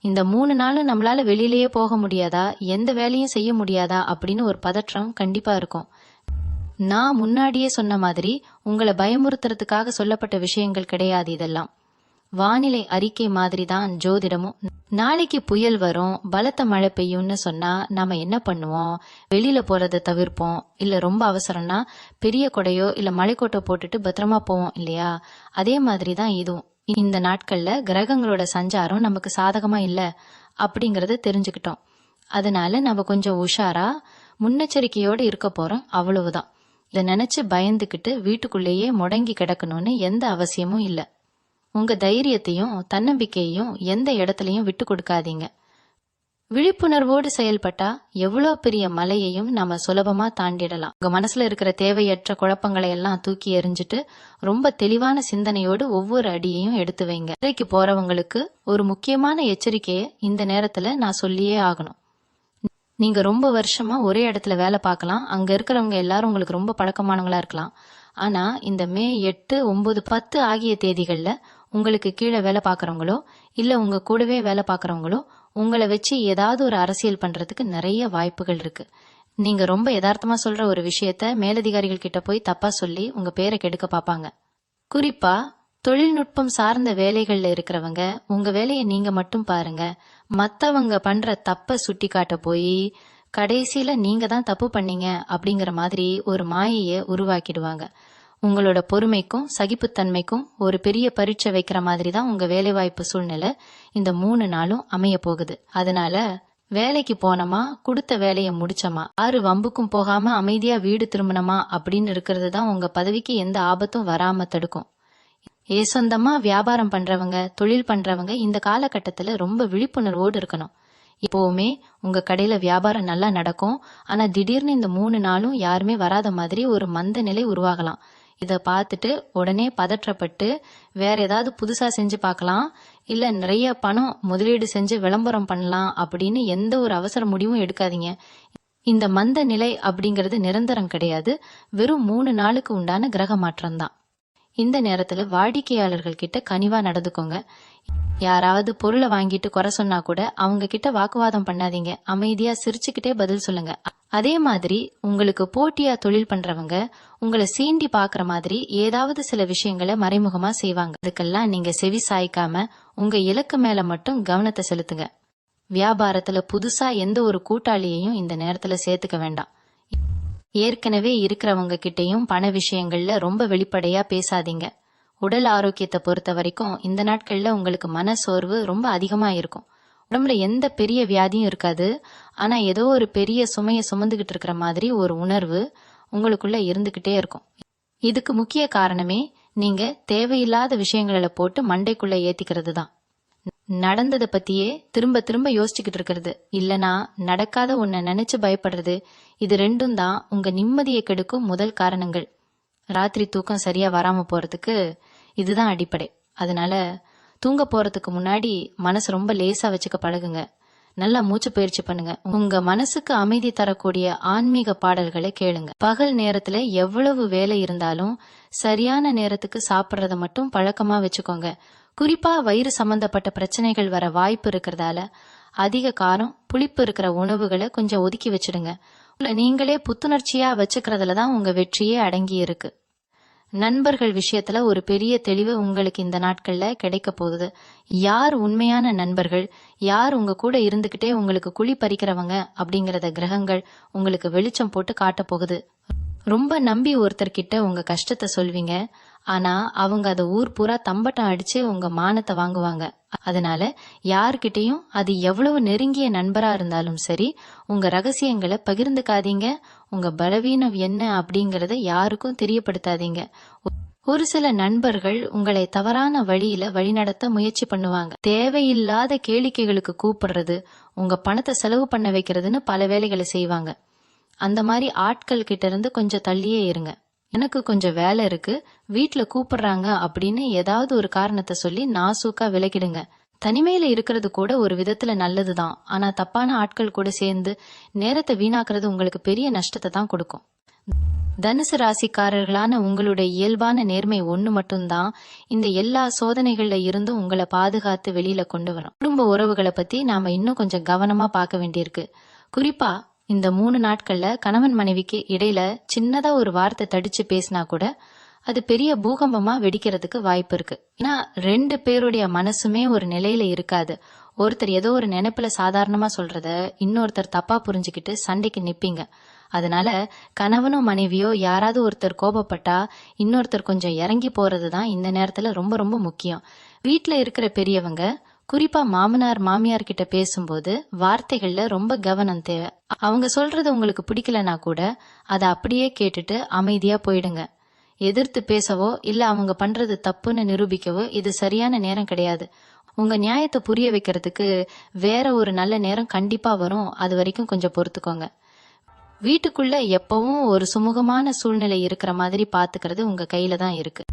இந்த 3 நாளும் நம்மளால வெளியிலேயே போக முடியாதா, எந்த வேலையும் செய்ய முடியாதா அப்படின்னு ஒரு பதற்றம் கண்டிப்பா இருக்கும். நான் முன்னாடியே சொன்ன மாதிரி உங்களை பயமுறுத்துறதுக்காக சொல்லப்பட்ட விஷயங்கள் கிடையாது இதெல்லாம். வானிலை அறிக்கை மாதிரி தான் ஜோதிடமும். நாளைக்கு புயல் வரும், பலத்த மழை பெய்யும்னு சொன்னா நாம என்ன பண்ணுவோம்? வெளியில போறதை தவிர்ப்போம். இல்ல ரொம்ப அவசரம்னா பெரிய கொடையோ இல்ல மலைக்கோட்டை போட்டுட்டு பத்திரமா போவோம் இல்லையா? அதே மாதிரி தான் இதுவும். இந்த நாட்கள்ல கிரகங்களோட சஞ்சாரம் நமக்கு சாதகமா இல்ல அப்படிங்கறத தெரிஞ்சுக்கிட்டோம். அதனால நம்ம கொஞ்சம் உஷாரா முன்னெச்சரிக்கையோடு இருக்க போறோம், அவ்வளவுதான். இதை நினைச்சு பயந்துகிட்டு வீட்டுக்குள்ளேயே முடங்கி கிடக்கணும்னு எந்த அவசியமும் இல்ல. உங்க தைரியத்தையும் தன்னம்பிக்கையையும் எந்த இடத்துலயும் விட்டு கொடுக்காதீங்க. விழிப்புணர்வோடு செயல்பட்டா எவ்வளோ பெரிய மலையையும் நம்ம சுலபமா தாண்டிடலாம். உங்க மனசுல இருக்கிற தேவையற்ற குழப்பங்களை எல்லாம் தூக்கி எறிஞ்சிட்டு ரொம்ப தெளிவான சிந்தனையோடு ஒவ்வொரு அடியையும் எடுத்து வைங்க. வேலைக்கு போறவங்களுக்கு ஒரு முக்கியமான எச்சரிக்கையை இந்த நேரத்துல நான் சொல்லியே ஆகணும். நீங்க ரொம்ப வருஷமா ஒரே இடத்துல வேலை பார்க்கலாம். அங்க இருக்கிறவங்க எல்லாரும் உங்களுக்கு ரொம்ப பழக்கமானவங்களா இருக்கலாம். ஆனா இந்த மே 8, 9, 10 ஆகிய தேதிகள்ல உங்களுக்கு கீழே வேலை பார்க்கறவங்களோ இல்ல உங்க கூடவே வேலை பார்க்கறவங்களோ உங்களை வச்சு ஏதாவது ஒரு அரசியல் பண்றதுக்கு நிறைய வாய்ப்புகள் இருக்கு. நீங்க ரொம்ப யதார்த்தமா சொல்ற ஒரு விஷயத்த மேலதிகாரிகள் கிட்ட போய் தப்பா சொல்லி உங்க பேரை கெடுக்க பாப்பாங்க. குறிப்பா தொழில்நுட்பம் சார்ந்த வேலைகள்ல இருக்கிறவங்க உங்க வேலையை நீங்க மட்டும் பாருங்க, மத்தவங்க பண்ற தப்ப சுட்டி காட்ட போய் கடைசியில நீங்க தான் தப்பு பண்ணீங்க அப்படிங்கிற மாதிரி ஒரு மாயையை உருவாக்கிடுவாங்க. உங்களோட பொறுமைக்கும் சகிப்புத்தன்மைக்கும் ஒரு பெரிய பரீட்சை வைக்கிற மாதிரி தான் உங்க வேலைவாய்ப்பு சூழ்நிலை இந்த 3 நாளும் அமைய போகுது. அதனால வேலைக்கு போனோமா, கொடுத்த வேலையை முடிச்சோமா, யாரு வம்புக்கும் போகாம அமைதியா வீடு திரும்பினமா அப்படின்னு இருக்கிறது தான் உங்க பதவிக்கு எந்த ஆபத்தும் வராம தடுக்கும். சொந்தமா வியாபாரம் பண்றவங்க, தொழில் பண்றவங்க இந்த காலகட்டத்துல ரொம்ப விழிப்புணர்வோடு இருக்கணும். இப்போவுமே உங்க கடையில வியாபாரம் நல்லா நடக்கும். ஆனா திடீர்னு இந்த 3 நாளும் யாருமே வராத மாதிரி ஒரு மந்த நிலை உருவாகலாம். இத பார்த்துட்டு உடனே பதற்றப்பட்டு வேற ஏதாவது புதுசா செஞ்சு பார்க்கலாம், இல்ல நிறைய பணம் முதலீடு செஞ்சு விளம்பரம் பண்ணலாம் அப்படின்னு எந்த ஒரு அவசர முடிவும் எடுக்காதீங்க. இந்த மந்த நிலை அப்படிங்கிறது நிரந்தரம் கிடையாது. வெறும் 3 நாளுக்கு உண்டான கிரக மாற்றம் தான். இந்த நேரத்துல வாடிக்கையாளர்கள் கிட்ட கனிவா நடந்துக்கோங்க. யாராவது பொருளை வாங்கிட்டு குறை சொன்னா கூட அவங்க கிட்ட வாக்குவாதம் பண்ணாதீங்க. அமைதியா சிரிச்சுக்கிட்டே பதில் சொல்லுங்க. அதே மாதிரி உங்களுக்கு போட்டியா தொழில் பண்றவங்க உங்களை சீண்டி பாக்குற மாதிரி ஏதாவது சில விஷயங்களை மறைமுகமா செய்வாங்க. அதுக்கெல்லாம் நீங்க செவி சாய்க்காம உங்க இலக்கு மேல மட்டும் கவனத்தை செலுத்துங்க. வியாபாரத்துல புதுசா எந்த ஒரு கூட்டாளியையும் இந்த நேரத்துல சேர்த்துக்க வேண்டாம். ஏற்கனவே இருக்கிறவங்க கிட்டையும் பண விஷயங்கள்ல ரொம்ப வெளிப்படையா பேசாதீங்க. உடல் ஆரோக்கியத்தை பொறுத்த வரைக்கும் இந்த நாட்கள்ல உங்களுக்கு மன சோர்வு ரொம்ப அதிகமா இருக்கும். உடம்புல எந்த பெரிய வியாதியும் இருக்காது, ஆனா ஏதோ ஒரு பெரிய சுமையை சுமந்துகிட்டு இருக்கிற மாதிரி ஒரு உணர்வு உங்களுக்குள்ள இருந்துகிட்டே இருக்கும். இதுக்கு முக்கிய காரணமே நீங்க தேவையில்லாத விஷயங்களை போட்டு மண்டைக்குள்ள ஏத்திக்கிறது தான். நடந்ததை பத்தியே திரும்ப திரும்ப யோசிச்சுக்கிட்டு இருக்கிறது, இல்லனா நடக்காத ஒன்ன நினைச்சு பயப்படுறது, இது ரெண்டும் தான் உங்க நிம்மதியை கெடுக்கும் முதல் காரணங்கள். ராத்திரி தூக்கம் சரியா வராம போறதுக்கு இதுதான் அடிப்படை. அதனால தூங்க போறதுக்கு முன்னாடி மனசு ரொம்ப லேசா வச்சுக்க பழகுங்க. நல்லா மூச்சு பயிற்சி பண்ணுங்க. உங்க மனசுக்கு அமைதி தரக்கூடிய ஆன்மீக பாடல்களை கேளுங்க. பகல் நேரத்துல எவ்வளவு வேலை இருந்தாலும் சரியான நேரத்துக்கு சாப்பிட்றத மட்டும் பழக்கமா வச்சுக்கோங்க. குறிப்பா வயிறு சம்பந்தப்பட்ட பிரச்சனைகள் வர வாய்ப்பு இருக்கிறதால அதிக காரம், புளிப்பு இருக்கிற உணவுகளை கொஞ்சம் ஒதுக்கி வச்சிடுங்க. நீங்களே புத்துணர்ச்சியா வச்சுக்கிறதுலதான் உங்க வெற்றியே அடங்கி இருக்கு. நண்பர்கள் விஷயத்துல ஒரு பெரிய தெளிவு உங்களுக்கு இந்த நாட்கள்ல கிடைக்க போகுது. யார் உண்மையான நண்பர்கள், யார் உங்க கூட இருந்துகிட்டே உங்களுக்கு குழி பறிக்கிறவங்க அப்படிங்கறத கிரகங்கள் உங்களுக்கு வெளிச்சம் போட்டு காட்ட போகுது. ரொம்ப நம்பி ஒருத்தர்கிட்ட உங்க கஷ்டத்தை சொல்வீங்க, ஆனா அவங்க அதை ஊர் பூரா தம்பட்டம் அடிச்சு உங்க மானத்தை வாங்குவாங்க. அதனால யார்கிட்டையும் அது எவ்வளவு நெருங்கிய நண்பரா இருந்தாலும் சரி உங்க ரகசியங்களை பகிர்ந்துக்காதீங்க. உங்க பலவீனம் என்ன அப்படிங்கறத யாருக்கும் தெரியப்படுத்தாதீங்க. ஒரு சில நண்பர்கள் உங்களை தவறான வழியில வழிநடத்த முயற்சி பண்ணுவாங்க. தேவையில்லாத கேளிக்கைகளுக்கு கூப்பிடுறது, உங்க பணத்தை செலவு பண்ண வைக்கிறதுன்னு பல வேலைகளை செய்வாங்க. அந்த மாதிரி ஆட்கள் கிட்ட இருந்து கொஞ்சம் தள்ளியே இருங்க. எனக்கு கொஞ்சம் வேலை இருக்கு, வீட்டுல கூப்பிடுறாங்க அப்படின்னு ஏதாவது ஒரு காரணத்தை சொல்லி நாசூக்கா விலகிடுங்க. தனிமையில இருக்கிறது கூட ஒரு விதத்துல நல்லதுதான், ஆனா தப்பான ஆட்கள் கூட சேர்ந்து நேரத்தை வீணாக்குறது உங்களுக்கு பெரிய நஷ்டத்தை தான் கொடுக்கும். தனுசு ராசிக்காரர்களான உங்களுடைய இயல்பான நேர்மை ஒண்ணு மட்டும்தான் இந்த எல்லா சோதனைகள்ல இருந்தும் உங்களை பாதுகாத்து வெளியில கொண்டு வரும். குடும்ப உறவுகளை பத்தி நாம இன்னும் கொஞ்சம் கவனமா பார்க்க வேண்டியிருக்கு. குறிப்பா இந்த 3 நாட்கள்ல கணவன் மனைவிக்கு இடையில சின்னதா ஒரு வார்த்தை தடிச்சு பேசினா கூட அது பெரிய பூகம்பமா வெடிக்கிறதுக்கு வாய்ப்பு இருக்கு. ஏன்னா 2 பேருடைய மனசுமே ஒரு நிலையில இருக்காது. ஒருத்தர் ஏதோ ஒரு நினைப்புல சாதாரணமா சொல்றத இன்னொருத்தர் தப்பா புரிஞ்சுக்கிட்டு சண்டைக்கு நிப்பீங்க. அதனால கணவனோ மனைவியோ யாராவது ஒருத்தர் கோபப்பட்டா இன்னொருத்தர் கொஞ்சம் இறங்கி போறதுதான் இந்த நேரத்துல ரொம்ப ரொம்ப முக்கியம். வீட்டுல இருக்கிற பெரியவங்க, குறிப்பா மாமனார் மாமியார் கிட்ட பேசும்போது வார்த்தைகள்ல ரொம்ப கவனம் தேவை. அவங்க சொல்றது உங்களுக்கு பிடிக்கலனா கூட அதை அப்படியே கேட்டுட்டு அமைதியா போயிடுங்க. எதிர்த்து பேசவோ இல்ல அவங்க பண்றது தப்புன்னு நிரூபிக்கவோ இது சரியான நேரம் கிடையாது. உங்க நியாயத்தை புரிய வைக்கிறதுக்கு வேற ஒரு நல்ல நேரம் கண்டிப்பா வரும். அது வரைக்கும் கொஞ்சம் பொறுத்துக்கோங்க. வீட்டுக்குள்ள எப்பவும் ஒரு சுமூகமான சூழ்நிலை இருக்கிற மாதிரி பாத்துக்கிறது உங்க கையில தான் இருக்கு.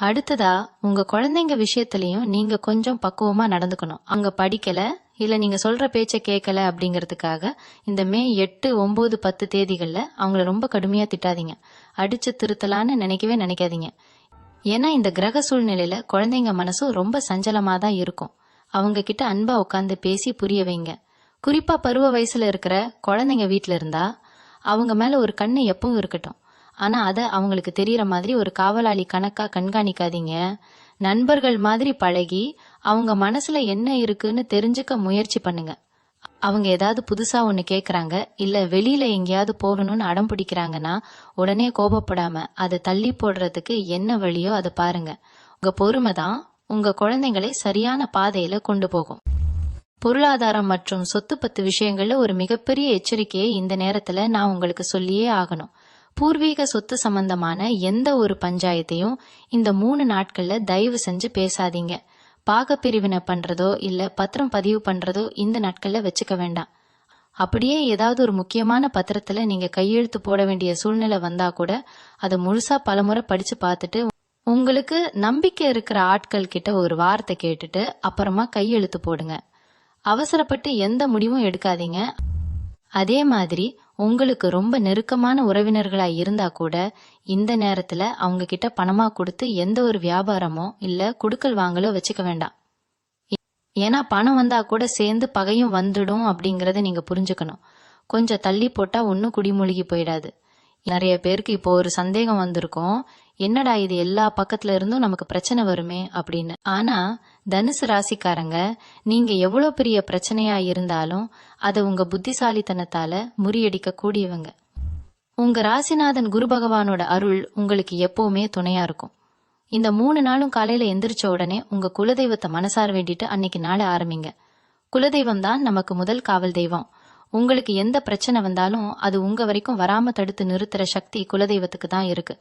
அடுத்ததா, உங்க குழந்தைங்க விஷயத்திலயும் நீங்க கொஞ்சம் பக்குவமா நடந்துக்கணும். அவங்க படிக்கல இல்ல நீங்க சொல்ற பேச்ச கேட்கல அப்படிங்கறதுக்காக இந்த மே 8, 9, 10 தேதிகள்ல அவங்கள ரொம்ப கடுமையா திட்டாதீங்க. அடிச்சு திருத்தலான்னு நினைக்கவே நினைக்காதீங்க. ஏன்னா இந்த கிரக சூழ்நிலையில குழந்தைங்க மனசும் ரொம்ப சஞ்சலமா தான் இருக்கும். அவங்க கிட்ட அன்பா உட்காந்து பேசி புரிய வைங்க. குறிப்பா பருவ வயசுல இருக்கிற குழந்தைங்க வீட்டுல இருந்தா அவங்க மேல ஒரு கண்ணு எப்பவும் இருக்கட்டும். ஆனா அத அவங்களுக்கு தெரியற மாதிரி ஒரு காவலாளி கணக்கா கண்காணிக்காதீங்க. நண்பர்கள் மாதிரி பழகி அவங்க மனசுல என்ன இருக்குன்னு தெரிஞ்சுக்க முயற்சி பண்ணுங்க. அவங்க ஏதாவது புதுசா ஒண்ணு கேக்குறாங்க இல்ல வெளியில எங்கேயாவது போகணும்னு அடம் பிடிக்கிறாங்கன்னா உடனே கோபப்படாம அதை தள்ளி போடுறதுக்கு என்ன வழியோ அதை பாருங்க. உங்க பொறுமை தான் உங்க குழந்தைங்களை சரியான பாதையில கொண்டு போகும். பொருளாதாரம் மற்றும் சொத்து பத்து விஷயங்கள்ல ஒரு மிகப்பெரிய எச்சரிக்கையை இந்த நேரத்துல நான் உங்களுக்கு சொல்லியே ஆகணும். பூர்வீக சொத்து சம்பந்தமான எந்த ஒரு பஞ்சாயத்தையும் இந்த 3 நாட்கள்ல தயவு செஞ்சு பேசாதீங்க. பாகப்பிரிவினை பண்றதோ இல்ல பத்திரம் பதிவு பண்றதோ இந்த நாட்கள்ல வச்சுக்க வேண்டாம். அப்படியே ஏதாவது ஒரு முக்கியமான பத்திரத்துல நீங்க கையெழுத்து போட வேண்டிய சூழ்நிலை வந்தா கூட அதை முழுசா பலமுறை படிச்சு பார்த்துட்டு உங்களுக்கு நம்பிக்கை இருக்கிற ஆட்கள் கிட்ட ஒரு வார்த்தை கேட்டுட்டு அப்புறமா கையெழுத்து போடுங்க. அவசரப்பட்டு எந்த முடிவும் எடுக்காதீங்க. அதே மாதிரி உங்களுக்கு ரொம்ப நெருக்கமான உறவினர்களா இருந்தா கூட இந்த நேரத்துல அவங்க கிட்ட பணமா கொடுத்து எந்த ஒரு வியாபாரமோ இல்ல குடுக்கல் வாங்கலோ வச்சுக்க வேண்டாம். ஏன்னா பணம் வந்தா கூட சேர்ந்து பகையும் வந்துடும் அப்படிங்கறத நீங்க புரிஞ்சுக்கணும். கொஞ்சம் தள்ளி போட்டா ஒன்னும் குடிமூழ்கி போயிடாது. நிறைய பேருக்கு இப்போ ஒரு சந்தேகம் வந்திருக்கும், என்னடா இது எல்லா பக்கத்துல இருந்தும் நமக்கு பிரச்சனை வருமே அப்படின்னு. ஆனா தனுசு ராசிக்காரங்க, நீங்க எவ்வளவு பெரிய பிரச்சனையா இருந்தாலும் அதை உங்க புத்திசாலித்தனத்தால முறியடிக்க கூடியவங்க. உங்க ராசிநாதன் குரு பகவானோட அருள் உங்களுக்கு எப்பவுமே துணையா இருக்கும். இந்த 3 நாளும் காலையில எந்திரிச்ச உடனே உங்க குலதெய்வத்தை மனசார வேண்டிட்டு அன்னைக்கு நாளை ஆரம்பிங்க. குலதெய்வம் தான் நமக்கு முதல் காவல் தெய்வம். உங்களுக்கு எந்த பிரச்சனை வந்தாலும் அது உங்க வரைக்கும் வராம தடுத்து நிறுத்துற சக்தி குலதெய்வத்துக்கு தான் இருக்கு.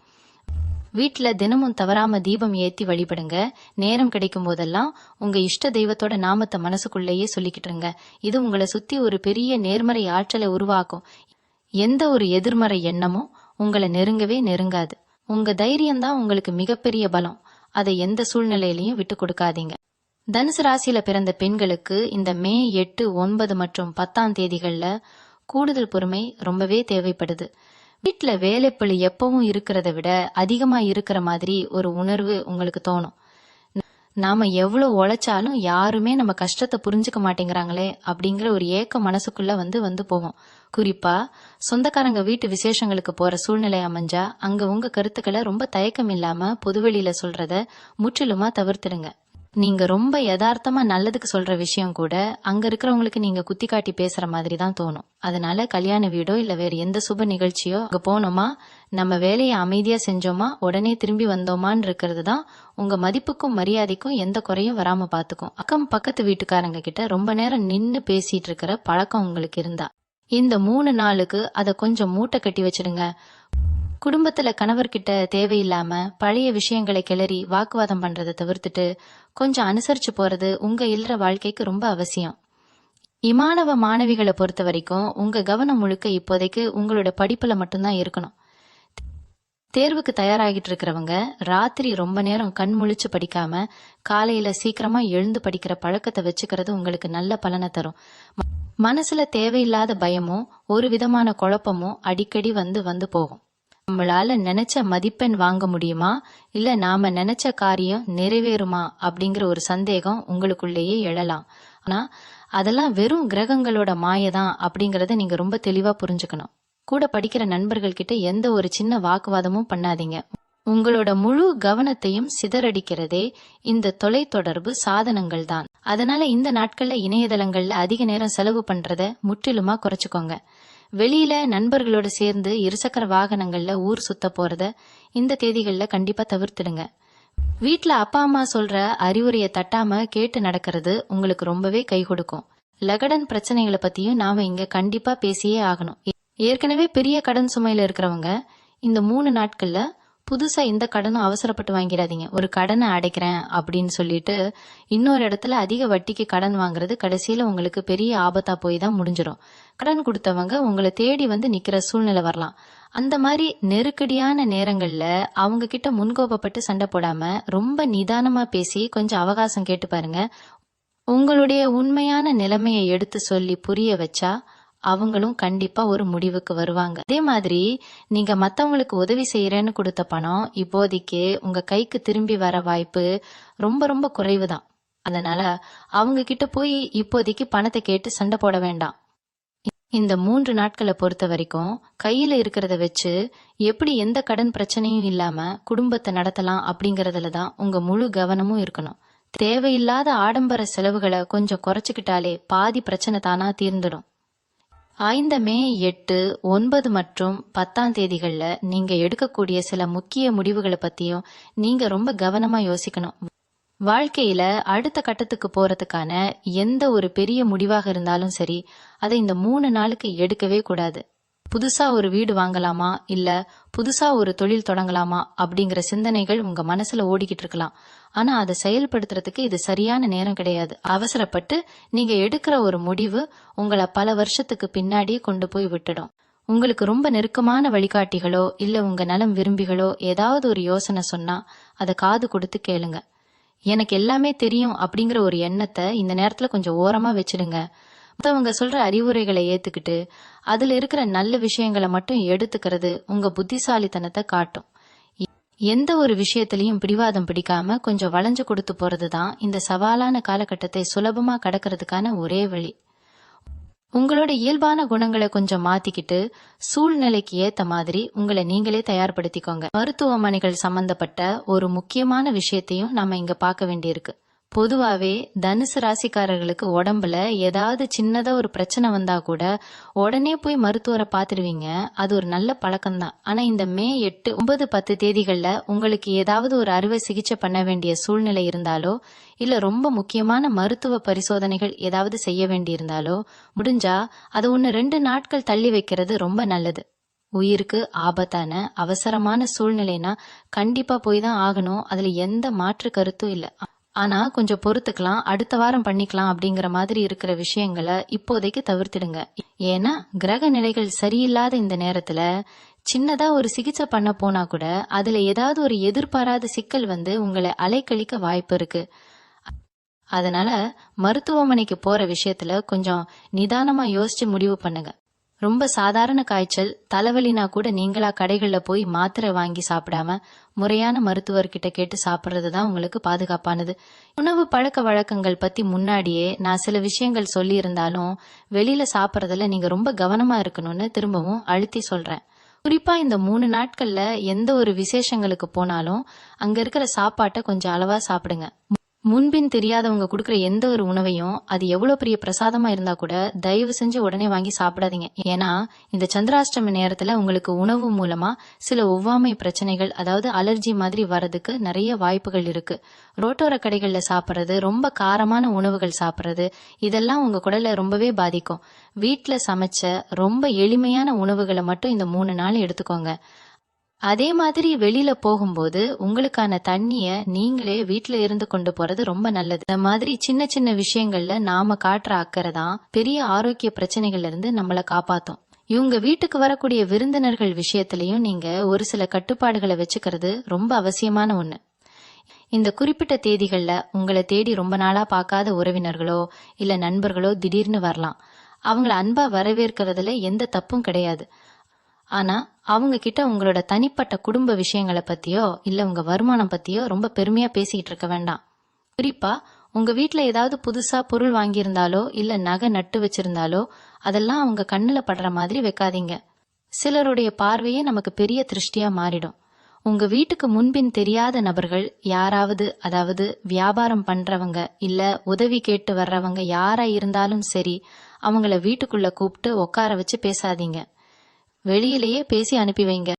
வீட்டுல தினமும் தவறாம தீபம் ஏத்தி வழிபடுங்க. நேரம் கிடைக்கும் போதெல்லாம் உங்க இஷ்ட தெய்வத்தோட நாமத்தை மனசுக்குள்ளேயே சொல்லிக்கிட்டுருங்க. இது உங்களை சுத்தி ஒரு பெரிய நேர்மறை ஆற்றலை உருவாக்கும். எந்த ஒரு எதிர்மறை எண்ணமும் உங்களை நெருங்கவே நெருங்காது. உங்க தைரியம் தான் உங்களுக்கு மிகப்பெரிய பலம். அதை எந்த சூழ்நிலையிலையும் விட்டு கொடுக்காதீங்க. தனுசு ராசியில பிறந்த பெண்களுக்கு இந்த மே 8, 9 மற்றும் 10 தேதிகள்ல கூடுதல் பொறுமை ரொம்பவே தேவைப்படுது. வீட்டுல வேலைப்பளு எப்பவும் இருக்கிறத விட அதிகமா இருக்கிற மாதிரி ஒரு உணர்வு உங்களுக்கு தோணும். நாம எவ்வளவு உழைச்சாலும் யாருமே நம்ம கஷ்டத்தை புரிஞ்சுக்க மாட்டேங்கிறாங்களே அப்படிங்கிற ஒரு ஏக்கம் மனசுக்குள்ள வந்து போவோம். குறிப்பா சொந்தக்காரங்க வீட்டு விசேஷங்களுக்கு போற சூழ்நிலை அமைஞ்சா அங்க உங்க கருத்துக்களை ரொம்ப தயக்கம் இல்லாம பொதுவெளியில சொல்றத முற்றிலுமா தவிர்த்துடுங்க. நீங்க ரொம்ப யதார்த்தமா நல்லதுக்கு சொல்ற விஷயம் கூட அங்க இருக்கிறவங்களுக்கு நீங்க குத்தி காட்டி பேசுற மாதிரி தான் தோணும். அதனால கல்யாண வீடோ இல்ல வேற எந்த சுப நிகழ்ச்சியோ அங்க போனோமா, நம்ம வேலையை அமைதியா செஞ்சோமா, உடனே திரும்பி வந்தோமான்னு இருக்கிறது தான் உங்க மதிப்புக்கும் மரியாதைக்கும் எந்த குறையும் வராம பாத்துக்கும். அக்கம் பக்கத்து வீட்டுக்காரங்க கிட்ட ரொம்ப நேரம் நின்னு பேசிட்டு இருக்கிற பழக்கம் உங்களுக்கு இருந்தா இந்த 3 நாளுக்கு அதை கொஞ்சம் மூட்டை கட்டி வச்சிடுங்க. குடும்பத்துல கணவர்கிட்ட தேவையில்லாம பழைய விஷயங்களை கிளறி வாக்குவாதம் பண்றதை தவிர்த்துட்டு கொஞ்சம் அனுசரிச்சு போறது உங்க இல்லற வாழ்க்கைக்கு ரொம்ப அவசியம். இமாணவ மாணவிகளை பொறுத்த வரைக்கும் உங்க கவனம் முழுக்க இப்போதைக்கு உங்களோட படிப்புல மட்டும்தான் இருக்கணும். தேர்வுக்கு தயாராகிட்டு இருக்கிறவங்க ராத்திரி ரொம்ப நேரம் கண் முழிச்சு படிக்காம காலையில சீக்கிரமா எழுந்து படிக்கிற பழக்கத்தை வச்சுக்கிறது உங்களுக்கு நல்ல பலனை தரும். மனசுல தேவையில்லாத பயமும் ஒரு விதமான குழப்பமும் அடிக்கடி வந்து போகும். நம்மளால நினைச்ச மதிப்பெண் வாங்க முடியுமா இல்ல நாம நினைச்ச காரியம் நிறைவேறுமா அப்படிங்கிற ஒரு சந்தேகம் உங்களுக்குள்ளேயே எழலாம். ஆனா அதெல்லாம் வெறும் கிரகங்களோட மாயதான் அப்படிங்கறத நீங்க ரொம்ப தெளிவா புரிஞ்சுக்கணும். கூட படிக்கிற நண்பர்கள் கிட்ட எந்த ஒரு சின்ன வாக்குவாதமும் பண்ணாதீங்க. உங்களோட முழு கவனத்தையும் சிதறடிக்கிறதே இந்த தொலைத்தொடர்பு சாதனங்கள் தான். அதனால இந்த நாட்கள்ல இணையதளங்கள்ல அதிக நேரம் செலவு பண்றத முற்றிலுமா குறைச்சுக்கோங்க. வெளியில நண்பர்களோட சேர்ந்து இருசக்கர வாகனங்கள்ல ஊர் சுத்த போறத இந்த தேதிகள்ல கண்டிப்பா தவிர்த்துடுங்க. வீட்டுல அப்பா அம்மா சொல்ற அறிவுரையை தட்டாம கேட்டு நடக்கிறது உங்களுக்கு ரொம்பவே கை கொடுக்கும். லகடன் பிரச்சனைகளை பத்தியும் நாம இங்க கண்டிப்பா பேசியே ஆகணும். ஏற்கனவே பெரிய கடன் சுமையில இருக்கிறவங்க இந்த 3 நாட்கள்ல புதுசா எந்த கடனும் அவசரப்பட்டு வாங்கிடாதீங்க. ஒரு கடனை அடைக்கிறேன் அப்படின்னு சொல்லிட்டு இன்னொரு இடத்துல அதிக வட்டிக்கு கடன் வாங்குறது கடைசியில உங்களுக்கு பெரிய ஆபத்தா போய் தான் முடிஞ்சிடும். கடன் கொடுத்தவங்க உங்களை தேடி வந்து நிக்கிற சூழ்நிலை வரலாம். அந்த மாதிரி நெருக்கடியான நேரங்கள்ல அவங்க கிட்ட முன்கோபப்பட்டு சண்டை போடாம ரொம்ப நிதானமா பேசி கொஞ்சம் அவகாசம் கேட்டு பாருங்க. உங்களுடைய உண்மையான நிலைமையை எடுத்து சொல்லி புரிய வச்சா அவங்களும் கண்டிப்பா ஒரு முடிவுக்கு வருவாங்க. அதே மாதிரி நீங்க மத்தவங்களுக்கு உதவி செய்யறேன்னு கொடுத்த பணம் இப்போதைக்கு உங்க கைக்கு திரும்பி வர வாய்ப்பு ரொம்ப ரொம்ப குறைவுதான். அதனால அவங்க கிட்ட போய் இப்போதைக்கு பணத்தை கேட்டு சண்டை போட வேண்டாம். இந்த 3 நாட்களை பொறுத்த வரைக்கும் கையில இருக்கிறத வச்சு எப்படி எந்த கடன் பிரச்சனையும் இல்லாம குடும்பத்தை நடத்தலாம் அப்படிங்கறதுல தான் உங்க முழு கவனமும் இருக்கணும். தேவையில்லாத ஆடம்பர செலவுகளை கொஞ்சம் குறைச்சுக்கிட்டாலே பாதி பிரச்சனை தானா தீர்ந்துடும். இந்த மே 8, 9 மற்றும் 10ஆம் தேதிகள்ல நீங்க எடுக்கக்கூடிய சில முக்கிய முடிவுகளை பத்தியும் நீங்க ரொம்ப கவனமா யோசிக்கணும். வாழ்க்கையில அடுத்த கட்டத்துக்கு போறதுக்கான எந்த ஒரு பெரிய முடிவாக இருந்தாலும் சரி, அதை இந்த 3 நாளுக்கு எடுக்கவே கூடாது. புதுசா ஒரு வீடு வாங்கலாமா இல்ல புதுசா ஒரு தொழில் தொடங்கலாமா அப்படிங்கிற சிந்தனைகள் உங்க மனசுல ஓடிக்கிட்டு இருக்கலாம். ஆனா அதை செயல்படுத்துறதுக்கு இது சரியான நேரம் கிடையாது. அவசரப்பட்டு நீங்க எடுக்கிற ஒரு முடிவு உங்களை பல வருஷத்துக்கு பின்னாடியே கொண்டு போய் விட்டுடும். உங்களுக்கு ரொம்ப நெருக்கமான வழிகாட்டிகளோ இல்ல உங்க நலம் விரும்பிகளோ ஏதாவது ஒரு யோசனை சொன்னா அதை காது கொடுத்து கேளுங்க. எனக்கு எல்லாமே தெரியும் அப்படிங்கிற ஒரு எண்ணத்தை இந்த நேரத்துல கொஞ்சம் ஓரமா வச்சிடுங்க. மத்தவங்க சொல்ற அறிவுரைகளை ஏத்துக்கிட்டு அதுல இருக்கிற நல்ல விஷயங்களை மட்டும் எடுத்துக்கிறது உங்க புத்திசாலித்தனத்தை காட்டும். எந்த ஒரு விஷயத்திலையும் பிடிவாதம் பிடிக்காம கொஞ்சம் வளைஞ்சு கொடுத்து போறதுதான் இந்த சவாலான காலகட்டத்தை சுலபமா கடக்கிறதுக்கான ஒரே வழி. உங்களோட இயல்பான குணங்களை கொஞ்சம் மாத்திக்கிட்டு சூழ்நிலைக்கு ஏத்த மாதிரி உங்களை நீங்களே தயார்படுத்திக்கோங்க. மருத்துவமனைகள் சம்பந்தப்பட்ட ஒரு முக்கியமான விஷயத்தையும் நாம இங்க பார்க்க வேண்டியிருக்கு. பொதுவாவே தனுசு ராசிக்காரர்களுக்கு உடம்புல ஏதாவது சின்னதா ஒரு பிரச்சனை வந்தா கூட உடனே போய் மருத்துவரை பாத்துடுவீங்க. அது ஒரு நல்ல பழக்கம்தான். ஆனா இந்த மே 8, 9, 10 தேதிகள்ல உங்களுக்கு ஏதாவது ஒரு அறுவை சிகிச்சை பண்ண வேண்டிய சூழ்நிலை இருந்தாலோ இல்ல ரொம்ப முக்கியமான மருத்துவ பரிசோதனைகள் ஏதாவது செய்ய வேண்டி இருந்தாலோ முடிஞ்சா அது 1-2 நாட்கள் தள்ளி வைக்கிறது ரொம்ப நல்லது. உயிருக்கு ஆபத்தான அவசரமான சூழ்நிலைனா கண்டிப்பா போய் தான் ஆகணும். அதுல எந்த மாற்று கருத்தும் இல்ல. ஆனா கொஞ்சம் பொறுத்துக்கலாம், அடுத்த வாரம் பண்ணிக்கலாம் அப்படிங்கிற மாதிரி இருக்கிற விஷயங்களை இப்போதைக்கு தவிர்த்திடுங்க. ஏன்னா கிரக நிலைகள் சரியில்லாத இந்த நேரத்துல சின்னதா ஒரு சிகிச்சை பண்ண போனா கூட அதுல ஏதாவது ஒரு எதிர்பாராத சிக்கல் வந்து உங்களை அலைக்கழிக்க வாய்ப்பு இருக்கு. அதனால மருத்துவமனைக்கு போற விஷயத்துல கொஞ்சம் நிதானமா யோசிச்சு முடிவு பண்ணுங்க. ரொம்ப சாதாரண காய்ச்சல் தலைவலினா கூட நீங்களா கடைகள்ல போய் மாத்திரை வாங்கி சாப்பிடாம முறையான மருத்துவர்கிட்ட கேட்டு சாப்பிட்றதுதான் உங்களுக்கு பாதுகாப்பானது. உணவு பழக்க வழக்கங்கள் பத்தி முன்னாடியே நான் சில விஷயங்கள் சொல்லி இருந்தாலும் வெளியில சாப்பிட்றதுல நீங்க ரொம்ப கவனமா இருக்கணும்னு திரும்பவும் அழுத்தி சொல்றேன். குறிப்பா இந்த 3 நாட்கள்ல எந்த ஒரு விசேஷங்களுக்கு போனாலும் அங்க இருக்கிற சாப்பாட்டை கொஞ்சம் அளவா சாப்பிடுங்க. முன்பின் தெரியாதவங்க கொடுக்குற எந்த ஒரு உணவையும் அது எவ்வளவு பெரிய பிரசாதமா இருந்தா கூட தயவு செஞ்சு உடனே வாங்கி சாப்பிடாதீங்க. ஏன்னா இந்த சந்திராஷ்டமி நேரத்துல உங்களுக்கு உணவு மூலமா சில ஒவ்வாமை பிரச்சனைகள், அதாவது அலர்ஜி மாதிரி வர்றதுக்கு நிறைய வாய்ப்புகள் இருக்கு. ரோட்டோர கடைகள்ல சாப்பிட்றது, ரொம்ப காரமான உணவுகள் சாப்பிட்றது, இதெல்லாம் உங்க குடலை ரொம்பவே பாதிக்கும். வீட்டுல சமைச்ச ரொம்ப எளிமையான உணவுகளை மட்டும் இந்த 3 நாள் எடுத்துக்கோங்க. அதே மாதிரி வெளியில போகும்போது உங்களுக்கான தண்ணிய நீங்களே வீட்டுல இருந்து கொண்டு போறது ரொம்ப நல்லது. இந்த மாதிரி சின்ன சின்ன விஷயங்கள்ல நாம காட்டுற அக்கறை தான் பெரிய ஆரோக்கிய பிரச்சனைகள்ல இருந்து நம்மளை காப்பாத்தும். இவங்க வீட்டுக்கு வரக்கூடிய விருந்தினர்கள் விஷயத்திலையும் நீங்க ஒரு சில கட்டுப்பாடுகளை வச்சுக்கிறது ரொம்ப அவசியமான ஒண்ணு. இந்த குறிப்பிட்ட தேதிகள்ல உங்களை தேடி ரொம்ப நாளா பார்க்காத உறவினர்களோ இல்ல நண்பர்களோ திடீர்னு வரலாம். அவங்கள அன்பா வரவேற்கிறதுல எந்த தப்பும் கிடையாது. ஆனா அவங்க கிட்ட உங்களோட தனிப்பட்ட குடும்ப விஷயங்களை பத்தியோ இல்ல உங்க வருமானம் பத்தியோ ரொம்ப பெருமையா பேசிக்கிட்டு இருக்க வேண்டாம். குறிப்பா உங்க வீட்டுல ஏதாவது புதுசா பொருள் வாங்கியிருந்தாலோ இல்ல நகை நட்டு வச்சிருந்தாலோ அதெல்லாம் அவங்க கண்ணுல படுற மாதிரி வைக்காதீங்க. சிலருடைய பார்வையே நமக்கு பெரிய திருஷ்டியா மாறிடும். உங்க வீட்டுக்கு முன்பின் தெரியாத நபர்கள் யாராவது, அதாவது வியாபாரம் பண்றவங்க இல்ல உதவி கேட்டு வர்றவங்க யாரா இருந்தாலும் சரி, அவங்கள வீட்டுக்குள்ள கூப்பிட்டு உட்கார வச்சு பேசாதீங்க. வெளியிலேயே பேசி அனுப்பி வைங்க.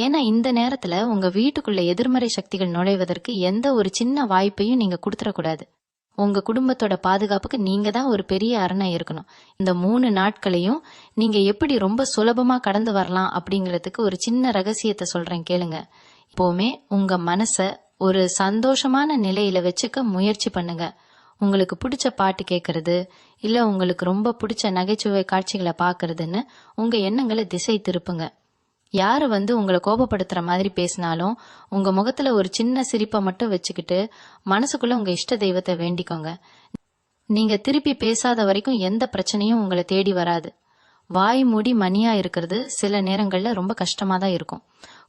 ஏன்னா இந்த நேரத்துல உங்க வீட்டுக்குள்ள எதிர்மறை சக்திகள் நுழைவதற்கு எந்த ஒரு சின்ன வாய்ப்பையும் நீங்க கொடுத்துடக்கூடாது. உங்க குடும்பத்தோட பாதுகாப்புக்கு நீங்க தான் ஒரு பெரிய அரணா இருக்கணும். இந்த 3 நாட்களையும் நீங்க எப்படி ரொம்ப சுலபமா கடந்து வரலாம் அப்படிங்கறதுக்கு ஒரு சின்ன ரகசியத்தை சொல்றேன் கேளுங்க. எப்பவுமே உங்க மனச ஒரு சந்தோஷமான நிலையில வச்சுக்க முயற்சி பண்ணுங்க. உங்களுக்கு பிடிச்ச பாட்டு கேட்கறது, இல்ல உங்களுக்கு ரொம்ப பிடிச்ச நகைச்சுவை காட்சிகளை பாக்குறதுன்னு உங்க எண்ணங்களை திசை திருப்புங்க. யாரு உங்களை கோபப்படுத்துற மாதிரி பேசினாலும் உங்க முகத்துல ஒரு சின்ன சிரிப்பை மட்டும் வச்சுக்கிட்டு மனசுக்குள்ள உங்க இஷ்ட தெய்வத்தை வேண்டிக்கோங்க. நீங்க திருப்பி பேசாத வரைக்கும் எந்த பிரச்சனையும் உங்களை தேடி வராது. வாய் மூடி மணியா இருக்கிறது சில நேரங்கள்ல ரொம்ப கஷ்டமா தான் இருக்கும்.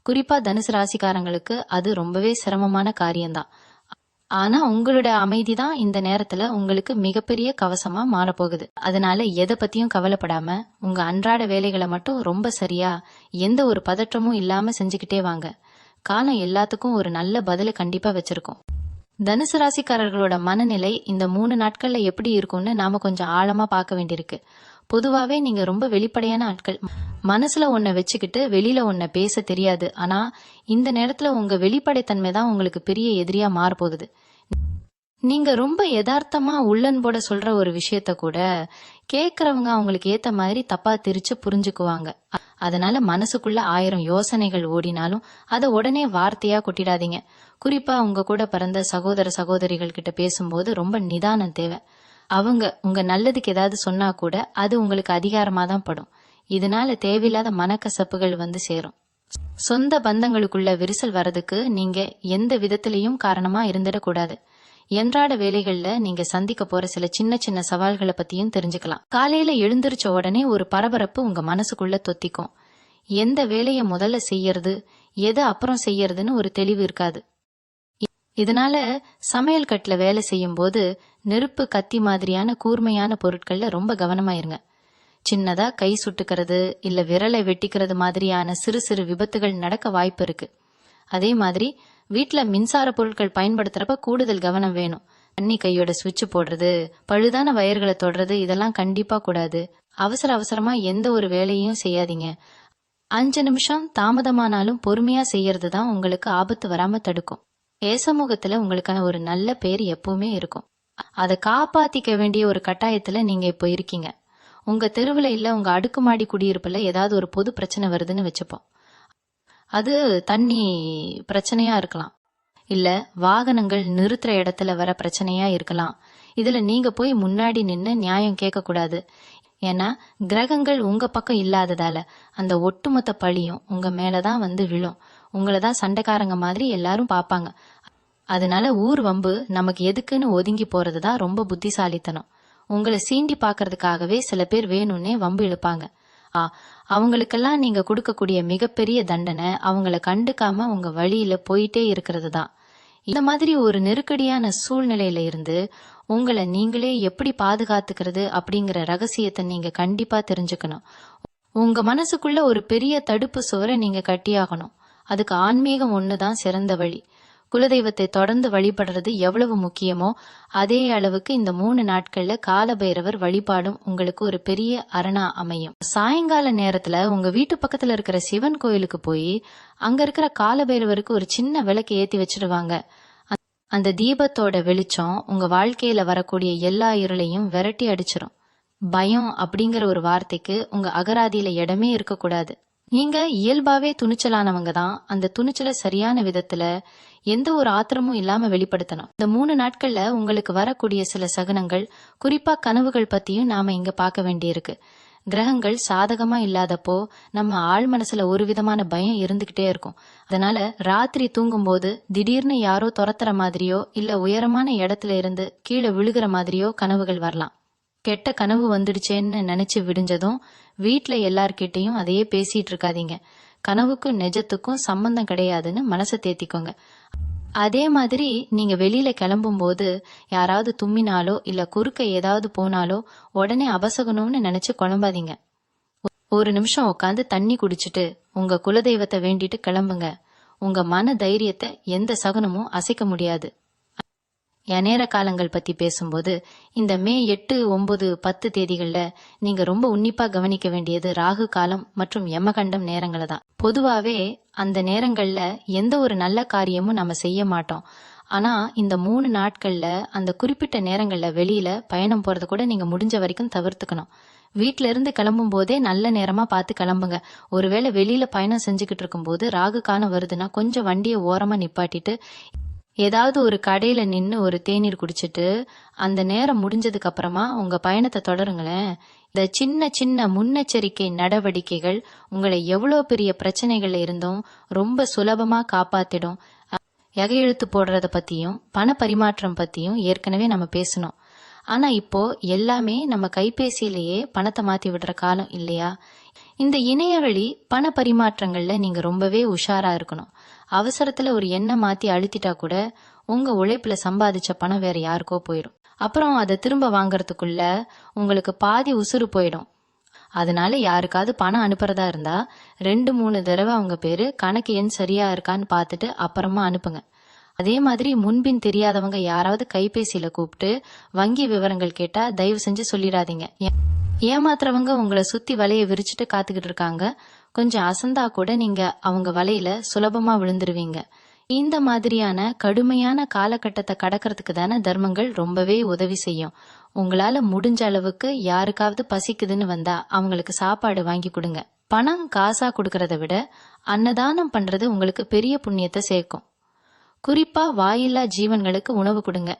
குறிப்பா தனுசு ராசிக்காரங்களுக்கு அது ரொம்பவே சிரமமான காரியம்தான். ஆனா உங்களோட அமைதி தான் இந்த நேரத்துல உங்களுக்கு மிகப்பெரிய கவசமா மாறப்போகுது. அதனால எதை பத்தியும் கவலைப்படாம உங்க அன்றாட வேலைகளை மட்டும் ரொம்ப சரியா எந்த ஒரு பதற்றமும் இல்லாம செஞ்சுக்கிட்டே வாங்க. காலம் எல்லாத்துக்கும் ஒரு நல்ல பதில கண்டிப்பா வச்சிருக்கோம். தனுசு ராசிக்காரர்களோட மனநிலை இந்த 3 நாட்கள்ல எப்படி இருக்கும்னு நாம கொஞ்சம் ஆழமா பார்க்க வேண்டியிருக்கு. பொதுவாவே நீங்க ரொம்ப வெளிப்படையான ஆட்கள். மனசுல ஒன்ன வச்சுக்கிட்டு வெளியில ஒன்ன பேச தெரியாது. ஆனா இந்த நேரத்துல உங்க வெளிப்படைத்தன்மை தான் உங்களுக்கு பெரிய எதிரியா மாறப்போகுது. நீங்க ரொம்ப யதார்த்தமா உள்ளன்போட சொல்ற ஒரு விஷயத்த கூட கேக்குறவங்க அவங்களுக்கு ஏத்த மாதிரி தப்பா திரிச்சு புரிஞ்சுக்குவாங்க. அதனால மனசுக்குள்ள 1000 யோசனைகள் ஓடினாலும் அதை உடனே வார்த்தையா கொட்டிடாதீங்க. குறிப்பா உங்க கூட பிறந்த சகோதர சகோதரிகள் கிட்ட பேசும்போது ரொம்ப நிதானம் தேவை. அவங்க உங்க நல்லதுக்கு ஏதாவது சொன்னா கூட அது உங்களுக்கு அதிகாரமா தான் படும். இதனால தேவையில்லாத மனக்கசப்புகள் சேரும். சொந்த பந்தங்களுக்குள்ள விரிசல் வர்றதுக்கு நீங்க எந்த விதத்திலையும் காரணமா இருந்துடக்கூடாது. அன்றாட வேலைகள்ல நீங்க சந்திக்க போற சில சின்ன சின்ன சவால்களை பத்தியும் தெரிஞ்சுக்கலாம். காலையில எழுந்திருச்ச உடனே ஒரு பரபரப்பு உங்க மனசுக்குள்ள தொத்திக்கும். எந்த வேலையை முதல்ல செய்யறது, எதை அப்புறம் செய்யறதுன்னு ஒரு தெளிவு இருக்காது. இதனால சமையல் கட்டுல வேலை செய்யும் போது நெருப்பு, கத்தி மாதிரியான கூர்மையான பொருட்கள்ல ரொம்ப கவனமா இருங்க. சின்னதா கை சுட்டுக்கிறது இல்ல விரலை வெட்டிக்கிறது மாதிரியான சிறு சிறு விபத்துகள் நடக்க வாய்ப்பு இருக்கு. அதே மாதிரி வீட்டுல மின்சார பொருட்கள் பயன்படுத்துறப்ப கூடுதல் கவனம் வேணும். தண்ணி கையோட சுவிட்ச் போடுறது, பழுதான வயர்களை தொடுறது இதெல்லாம் கண்டிப்பா கூடாது. அவசர அவசரமா எந்த ஒரு வேலையும் செய்யாதீங்க. 5 நிமிஷம் தாமதமானாலும் பொறுமையா செய்யறது தான் உங்களுக்கு ஆபத்து வராம தடுக்கும். சமூகத்துல உங்களுக்கான ஒரு நல்ல பேர் எப்பவுமே இருக்கும். அதை காப்பாத்திக்க வேண்டிய ஒரு கட்டாயத்துல நீங்க இப்போ இருக்கீங்க. உங்க தெருவுல இல்ல உங்க அடுக்குமாடி குடியிருப்புல ஏதாவது ஒரு பொது பிரச்சனை வருதுன்னு வச்சுப்போம். அது தண்ணி பிரச்சனையா இருக்கலாம், இல்ல வாகனங்கள் நிறுத்துற இடத்துல வர பிரச்சனையா இருக்கலாம். இதுல நீங்க போய் முன்னாடி நின்னு நியாயம் கேட்க கூடாது. ஏன்னா கிரகங்கள் உங்க பக்கம் இல்லாததால அந்த ஒட்டுமொத்த பழியும் உங்க மேலதான் விழும். உங்களதான் சண்டைக்காரங்க மாதிரி எல்லாரும் பாப்பாங்க. அதனால ஊர் வம்பு நமக்கு எதுக்குன்னு ஒதுங்கி போறதுதான் ரொம்ப புத்திசாலித்தனம். உங்களை சீண்டி பாக்குறதுக்காகவே சில பேர் வேணும்னே வம்பு இழுப்பாங்க. அவங்களுக்கெல்லாம் நீங்க கொடுக்கக்கூடிய மிகப்பெரிய தண்டனை அவங்கள கண்டுக்காம உங்க வழியில போயிட்டே இருக்கிறது தான். இந்த மாதிரி ஒரு நெருக்கடியான சூழ்நிலையில இருந்து உங்களை நீங்களே எப்படி பாதுகாத்துக்கிறது அப்படிங்கிற ரகசியத்தை நீங்க கண்டிப்பா தெரிஞ்சுக்கணும். உங்க மனசுக்குள்ள ஒரு பெரிய தடுப்பு சுவரை நீங்க கட்டியாகணும். அதுக்கு ஆன்மீகம் ஒண்ணுதான் சிறந்த வழி. குலதெய்வத்தை தொடர்ந்து வழிபடுறது எவ்வளவு முக்கியமோ அதே அளவுக்கு இந்த 3 நாட்கள்ல காலபைரவர் வழிபாடும் உங்களுக்கு ஒரு பெரிய அரணா அமையும். சாயங்கால நேரத்துல உங்க வீட்டு பக்கத்துல இருக்கிற சிவன் கோயிலுக்கு போய் அங்க இருக்கிற காலபைரவருக்கு ஒரு சின்ன விளக்கு ஏத்தி வச்சிடுவாங்க. அந்த தீபத்தோட வெளிச்சம் உங்க வாழ்க்கையில வரக்கூடிய எல்லா இருளையும் விரட்டி அடிச்சிரும். பயம் அப்படிங்கிற ஒரு வார்த்தைக்கு உங்க அகராதியில இடமே இருக்கக்கூடாது. நீங்க இயல்பாவே துணிச்சலானவங்க தான். அந்த துணிச்சலை சரியான விதத்துல எந்த ஒரு ஆத்திரமும் இல்லாம வெளிப்படுத்தணும். இந்த 3 நாட்கள்ல உங்களுக்கு வரக்கூடிய சில சகுனங்கள், குறிப்பா கனவுகள் பத்தியும் நாம இங்க பார்க்க வேண்டியிருக்கு. கிரகங்கள் சாதகமா இல்லாதப்போ நம்ம ஆழ் மனசுல ஒரு விதமான பயம் இருந்துகிட்டே இருக்கும். அதனால ராத்திரி தூங்கும் போது திடீர்னு யாரோ துரத்துற மாதிரியோ இல்ல உயரமான இடத்துல இருந்து கீழே விழுகிற மாதிரியோ கனவுகள் வரலாம். கெட்ட கனவு வந்துடுச்சேன்னு நினைச்சு விடிஞ்சதும் வீட்டுல எல்லார்கிட்டையும் அதையே பேசிட்டு இருக்காதீங்க. கனவுக்கும் நிஜத்துக்கும் சம்பந்தம் கிடையாதுன்னு மனசை தேத்திக்கோங்க. அதே மாதிரி நீங்க வெளியில கிளம்பும் போது யாராவது தும்மினாலோ இல்ல குறுக்க ஏதாவது போனாலோ உடனே அபசகணும்னு நினைச்சு குழம்பாதீங்க. ஒரு நிமிஷம் உட்காந்து தண்ணி குடிச்சிட்டு உங்க குலதெய்வத்தை வேண்டிட்டு கிளம்புங்க. உங்க மன தைரியத்தை எந்த சகுனமும் அசைக்க முடியாது. நேர காலங்கள் பத்தி பேசும்போது இந்த மே 8, 9, 10 தேதிகள்ல நீங்க ரொம்ப உன்னிப்பா கவனிக்க வேண்டியது ராகு காலம் மற்றும் யமகண்டம் நேரங்களை தான். பொதுவாவே அந்த நேரங்கள்ல எந்த ஒரு நல்ல காரியமும் நம்ம செய்ய மாட்டோம். ஆனா இந்த 3 நாட்கள்ல அந்த குறிப்பிட்ட நேரங்கள்ல வெளியில பயணம் போறது கூட நீங்க முடிஞ்ச வரைக்கும் தவிர்த்துக்கணும். வீட்ல இருந்து கிளம்பும் போதே நல்ல நேரமா பார்த்து கிளம்புங்க. ஒருவேளை வெளியில பயணம் செஞ்சுக்கிட்டு இருக்கும்போது ராகு காலம் வருதுன்னா கொஞ்சம் வண்டியை ஓரமா நிப்பாட்டிட்டு ஏதாவது ஒரு கடையில நின்னு ஒரு தேநீர் குடிச்சிட்டு அந்த நேரம் முடிஞ்சதுக்கு அப்புறமா உங்க பயணத்தை தொடருங்களேன். இந்த சின்ன சின்ன முன்னெச்சரிக்கை நடவடிக்கைகள் உங்களை எவ்வளவு பெரிய பிரச்சனைகள்ல இருந்தும் ரொம்ப சுலபமா காப்பாத்திடும். எகையெழுத்து போடுறத பத்தியும் பண பரிமாற்றம் பத்தியும் ஏற்கனவே நம்ம பேசணும். ஆனா இப்போ எல்லாமே நம்ம கைபேசியிலேயே பணத்தை மாத்தி விடுற காலம் இல்லையா? இந்த இணையவழி பண பரிமாற்றங்கள்ல நீங்க ரொம்பவே உஷாரா இருக்கணும். அவசரத்துல ஒரு எண்ணை மாத்தி அழுத்திட்டா கூட உங்க உழைப்புல சம்பாதிச்ச பணம் வேற யாருக்கோ போயிடும். அப்புறம் அதை திரும்ப வாங்கறதுக்குள்ள உங்களுக்கு பாதி உசுறு போயிடும். அதனால யாருக்காவது பணம் அனுப்புறதா இருந்தா 2-3 தடவை அவங்க பேரு கணக்கு எண் சரியா இருக்கான்னு பார்த்துட்டு அப்புறமா அனுப்புங்க. அதே மாதிரி முன்பின் தெரியாதவங்க யாராவது கைபேசியில கூப்பிட்டு வங்கி விவரங்கள் கேட்டா தயவு செஞ்சு சொல்லிடாதீங்க. ஏமாத்துறவங்க உங்களை சுத்தி வலைய விரிச்சுட்டு காத்துக்கிட்டு இருக்காங்க. கொஞ்சம் அசந்தா கூட நீங்க அவங்க வலையில சுலபமா விழுந்துருவீங்க. இந்த மாதிரியான கடுமையான காலகட்டத்தை கடக்கிறதுக்கு தானே தர்மங்கள் ரொம்பவே உதவி செய்யும். உங்களால முடிஞ்ச அளவுக்கு யாருக்காவது பசிக்குதுன்னு வந்தா அவங்களுக்கு சாப்பாடு வாங்கி கொடுங்க. பணம் காசா கொடுக்கறத விட அன்னதானம் பண்றது உங்களுக்கு பெரிய புண்ணியத்தை சேர்க்கும். குறிப்பா வாயில்லா ஜீவன்களுக்கு உணவு கொடுங்க.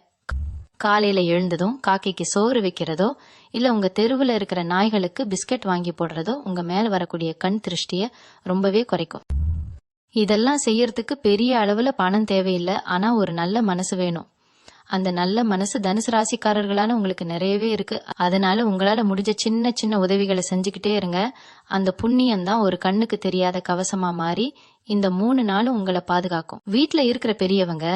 காலையில எழுந்ததும் காக்கைக்கு சோறு வைக்கிறதோ இல்ல உங்க தெருவுல இருக்கிற நாய்களுக்கு பிஸ்கட் வாங்கி போடுறதோ உங்க மேல வரக்கூடிய கண் திருஷ்டிய ரொம்பவே குறைக்கும். இதெல்லாம் செய்யறதுக்கு பெரிய அளவுல பணம் தேவையில்லை. ஆனா ஒரு நல்ல மனசு வேணும். அந்த நல்ல மனசு தனுசு ராசிக்காரர்களான உங்களுக்கு நிறையவே இருக்கு. அதனால உங்களால முடிஞ்ச சின்ன சின்ன உதவிகளை செஞ்சுக்கிட்டே இருங்க. அந்த புண்ணியம் தான் ஒரு கண்ணுக்கு தெரியாத கவசமா மாறி இந்த 3 நாளும் உங்களை பாதுகாக்கும். வீட்டுல இருக்கிற பெரியவங்க,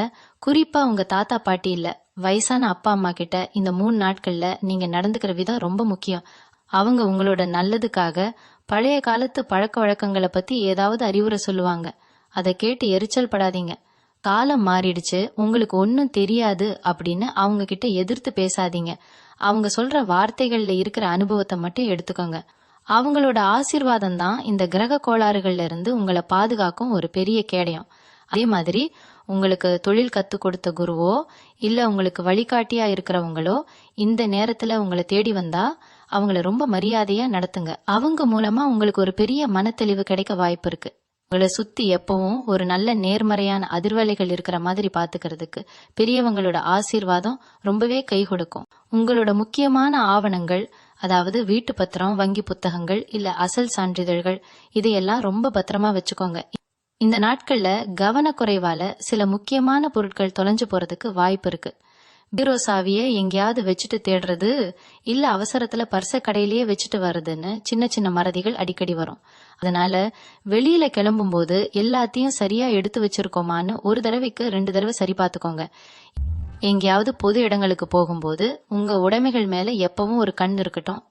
குறிப்பா உங்க தாத்தா பாட்டி இல்ல வயசான அப்பா அம்மா கிட்ட இந்த 3 நாட்கள்ல நீங்க நடந்துக்கிற விதம் ரொம்ப முக்கியம். அவங்க உங்களோட நல்லதுக்காக பழைய காலத்து பழக்க வழக்கங்களை பத்தி ஏதாவது அறிவுரை சொல்லுவாங்க. அதை கேட்டு எரிச்சல் படாதீங்க. காலம் மாறிடுச்சு, உங்களுக்கு ஒன்னும் தெரியாது அப்படின்னு அவங்க கிட்ட எதிர்த்து பேசாதீங்க. அவங்க சொல்ற வார்த்தைகள்ல இருக்கிற அனுபவத்தை மட்டும் எடுத்துக்கோங்க. அவங்களோட ஆசீர்வாதம் தான் இந்த கிரக கோளாறுகள்ல இருந்து உங்களை பாதுகாக்கும் ஒரு பெரிய கேடயம். அதே மாதிரி உங்களுக்கு தொழில் கத்து கொடுத்த குருவோ இல்ல உங்களுக்கு வழிகாட்டியா இருக்கிறவங்களோ இந்த நேரத்துல உங்களை தேடி வந்தா அவங்கள ரொம்ப மரியாதையா நடத்துங்க. அவங்க மூலமா உங்களுக்கு ஒரு பெரிய மனத்தெளிவு கிடைக்க வாய்ப்பு இருக்கு. உங்களை சுத்தி எப்பவும் ஒரு நல்ல நேர்மறையான அதிர்வலைகள் இருக்கிற மாதிரி பாத்துக்கிறதுக்கு பெரியவங்களோட ஆசீர்வாதம் ரொம்பவே கை கொடுக்கும். உங்களோட முக்கியமான ஆவணங்கள், அதாவது வீட்டு பத்திரம், வங்கி புத்தகங்கள் இல்ல அசல் சான்றிதழ்கள், இதையெல்லாம் ரொம்ப பத்திரமா வச்சுக்கோங்க. இந்த நாட்கள்ல கவனக்குறைவால சில முக்கியமான பொருட்கள் தொலைஞ்சு போறதுக்கு வாய்ப்பு இருக்கு. பீரோ சாவிய எங்கேயாவது வச்சுட்டு தேடுறது இல்ல அவசரத்துல பர்ச கடையிலேயே வச்சுட்டு வர்றதுன்னு சின்ன சின்ன மறதிகள் அடிக்கடி வரும். அதனால வெளியில கிளம்பும் போது எல்லாத்தையும் சரியா எடுத்து வச்சிருக்கோமான்னு ஒரு தடவைக்கு 2 தடவை சரி பார்த்துக்கோங்க. எங்கேயாவது பொது இடங்களுக்கு போகும்போது உங்க உடைமைகள் மேல எப்பவும் ஒரு கண் இருக்கட்டும்.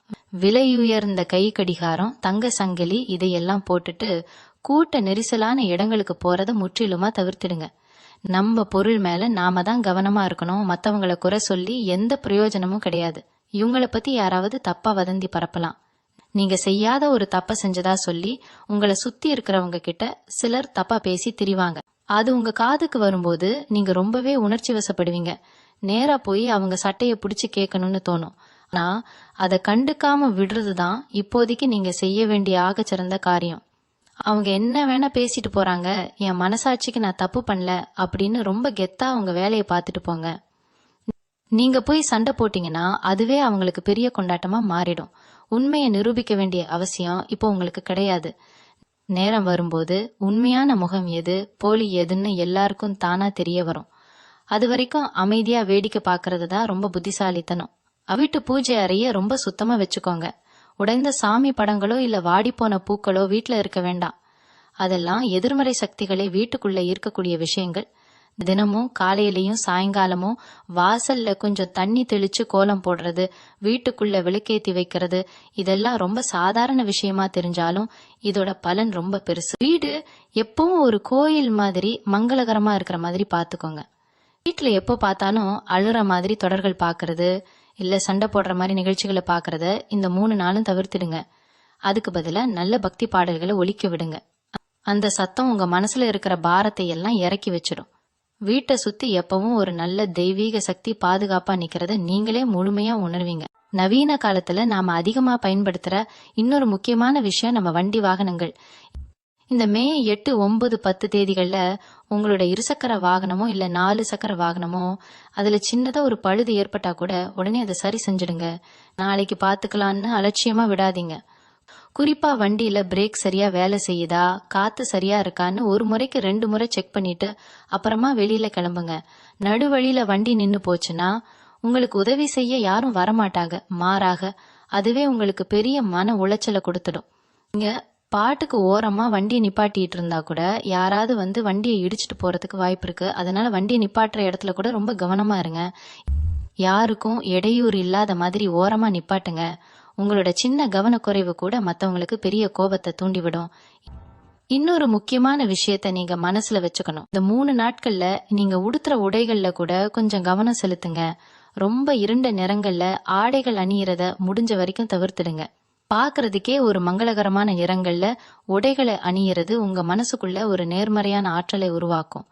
விலையுயர்ந்த கை கடிகாரம், தங்க சங்கிலி இதையெல்லாம் போட்டுட்டு கூட்ட நெரிசலான இடங்களுக்கு போறத முற்றிலுமா தவிர்த்திடுங்க. நம்ம பொருள் மேல நாம தான் கவனமா இருக்கணும். மத்தவங்களை குறை சொல்லி எந்த பிரயோஜனமும் கிடையாது. இவங்கள பத்தி யாராவது தப்பா வதந்தி பரப்பலாம். நீங்க செய்யாத ஒரு தப்ப செஞ்சதா சொல்லி உங்களை சுத்தி இருக்கிறவங்க கிட்ட சிலர் தப்பா பேசி திரிவாங்க. அது உங்க காதுக்கு வரும்போது நீங்க ரொம்பவே உணர்ச்சி வசப்படுவீங்க. நேரா போய் அவங்க சட்டைய பிடிச்சு கேட்கணும்னு தோணும். ஆனா அதை கண்டுக்காம விடுறதுதான் இப்போதைக்கு நீங்க செய்ய வேண்டிய ஆகச்சிறந்த காரியம். அவங்க என்ன வேணா பேசிட்டு போறாங்க, என் மனசாட்சிக்கு நான் தப்பு பண்ணல அப்படின்னு ரொம்ப கெத்தா அவங்க வேலையை பார்த்துட்டு போங்க. நீங்க போய் சண்டை போட்டீங்கன்னா அதுவே அவங்களுக்கு பெரிய கொண்டாட்டமா மாறிடும். உண்மையை நிரூபிக்க வேண்டிய அவசியம் இப்போ உங்களுக்கு கிடையாது. நேரம் வரும்போது உண்மையான முகம் எது, போலி எதுன்னு எல்லாருக்கும் தானா தெரிய வரும். அது வரைக்கும் அமைதியா வேடிக்கை பாக்குறது தான் ரொம்ப புத்திசாலித்தனம். வீட்டு பூஜை அறைய ரொம்ப சுத்தமா வச்சுக்கோங்க. உடைந்த சாமி படங்களோ இல்ல வாடிப்போன பூக்களோ வீட்டுல இருக்க வேண்டாம். அதெல்லாம் எதிர்மறை சக்திகளை வீட்டுக்குள்ள ஈர்க்கக்கூடிய விஷயங்கள். தினமும் காலையிலயும் சாயங்காலமும் வாசல்ல கொஞ்சம் தண்ணி தெளிச்சு கோலம் போடுறது, வீட்டுக்குள்ள விளக்கேத்தி வைக்கிறது, இதெல்லாம் ரொம்ப சாதாரண விஷயமா தெரிஞ்சாலும் இதோட பலன் ரொம்ப பெருசு. வீடு எப்பவும் ஒரு கோயில் மாதிரி மங்களகரமா இருக்கிற மாதிரி பாத்துக்கோங்க. வீட்டுல எப்போ பார்த்தாலும் அழுற மாதிரி தொடர்கள் பாக்குறது இல்ல சண்டை போடுற மாதிரி நிகழ்ச்சிகளை பாக்குறத இந்த 3 நாளும் தவிர்த்திடுங்க. அதுக்கு பதிலா நல்ல பக்தி பாடல்களை ஒலிக்க விடுங்க. அந்த சத்தம் உங்க மனசுல இருக்கிற பாரத்தை எல்லாம் இறக்கி வச்சிடும். வீட்டை சுத்தி எப்பவும் ஒரு நல்ல தெய்வீக சக்தி பாதுகாப்பா நிக்கிறத நீங்களே முழுமையா உணர்வீங்க. நவீன காலத்துல நாம அதிகமா பயன்படுத்துற இன்னொரு முக்கியமான விஷயம் நம்ம வண்டி வாகனங்கள். இந்த மே 8, 9, 10 தேதிகள்ல உங்களோட இருசக்கர வாகனமோ இல்ல 4 சக்கர வாகனமோ அதுல சின்னதா ஒரு பழுது ஏற்பட்டா கூட உடனே அதை சரி செஞ்சிடுங்க. நாளைக்கு பாத்துக்கலான்னு அலட்சியமா விடாதீங்க. குறிப்பா வண்டியில பிரேக் சரியா வேலை செய்யுதா, காத்து சரியா இருக்கான்னு ஒரு முறைக்கு 2 முறை செக் பண்ணிட்டு அப்புறமா வெளியில கிளம்புங்க. நடுவழியில வண்டி நின்னு போச்சுன்னா உங்களுக்கு உதவி செய்ய யாரும் வரமாட்டாங்க. மாறாக அதுவே உங்களுக்கு பெரிய மன உளைச்சலை கொடுத்துடும். நீங்க பாட்டுக்கு ஓரமா வண்டியை நிப்பாட்டிட்டு இருந்தா கூட யாராவது வந்து வண்டியை இடிச்சிட்டு போறதுக்கு வாய்ப்பு இருக்கு. அதனால வண்டியை நிப்பாட்டுற இடத்துல கூட ரொம்ப கவனமா இருங்க. யாருக்கும் இடையூறு இல்லாத மாதிரி ஓரமா நிப்பாட்டுங்க. உங்களோட சின்ன கவனக்குறைவு கூட மத்தவங்களுக்கு பெரிய கோபத்தை தூண்டிவிடும். இன்னொரு முக்கியமான விஷயத்த நீங்க மனசுல வச்சுக்கணும். இந்த 3 நாட்கள்ல நீங்க உடுத்துற உடைகள்ல கூட கொஞ்சம் கவனம் செலுத்துங்க. ரொம்ப இருண்ட நிறங்கள்ல ஆடைகள் அணியறத முடிஞ்ச வரைக்கும் தவிர்த்துடுங்க. பாக்குறதுக்கே ஒரு மங்களகரமான நிறங்கள்ல உடைகளை அணியறது உங்க மனசுக்குள்ள ஒரு நேர்மறையான ஆற்றலை உருவாக்கும்.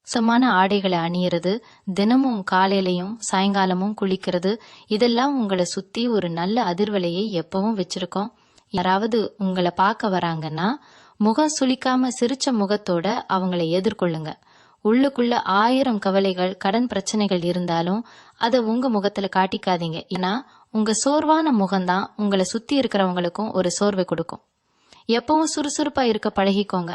சுத்தமான ஆடைகளை அணியறது, தினமும் காலையிலையும் சாயங்காலமும் குளிக்கிறது, இதெல்லாம் உங்களை சுத்தி ஒரு நல்ல அதிர்வலையை எப்பவும் வச்சிருக்கோம். யாராவது உங்களை பார்க்க வராங்கன்னா முகம் சுளிக்காம சிரிச்ச முகத்தோட அவங்களை எதிர்கொள்ளுங்க. உள்ளுக்குள்ள 1000 கவலைகள், கடன் பிரச்சனைகள் இருந்தாலும் அதை உங்க முகத்துல காட்டிக்காதீங்க. ஏன்னா உங்க சோர்வான முகம்தான் உங்களை சுத்தி இருக்கிறவங்களுக்கும் ஒரு சோர்வை கொடுக்கும். எப்பவும் சுறுசுறுப்பா இருக்க பழகிக்கோங்க.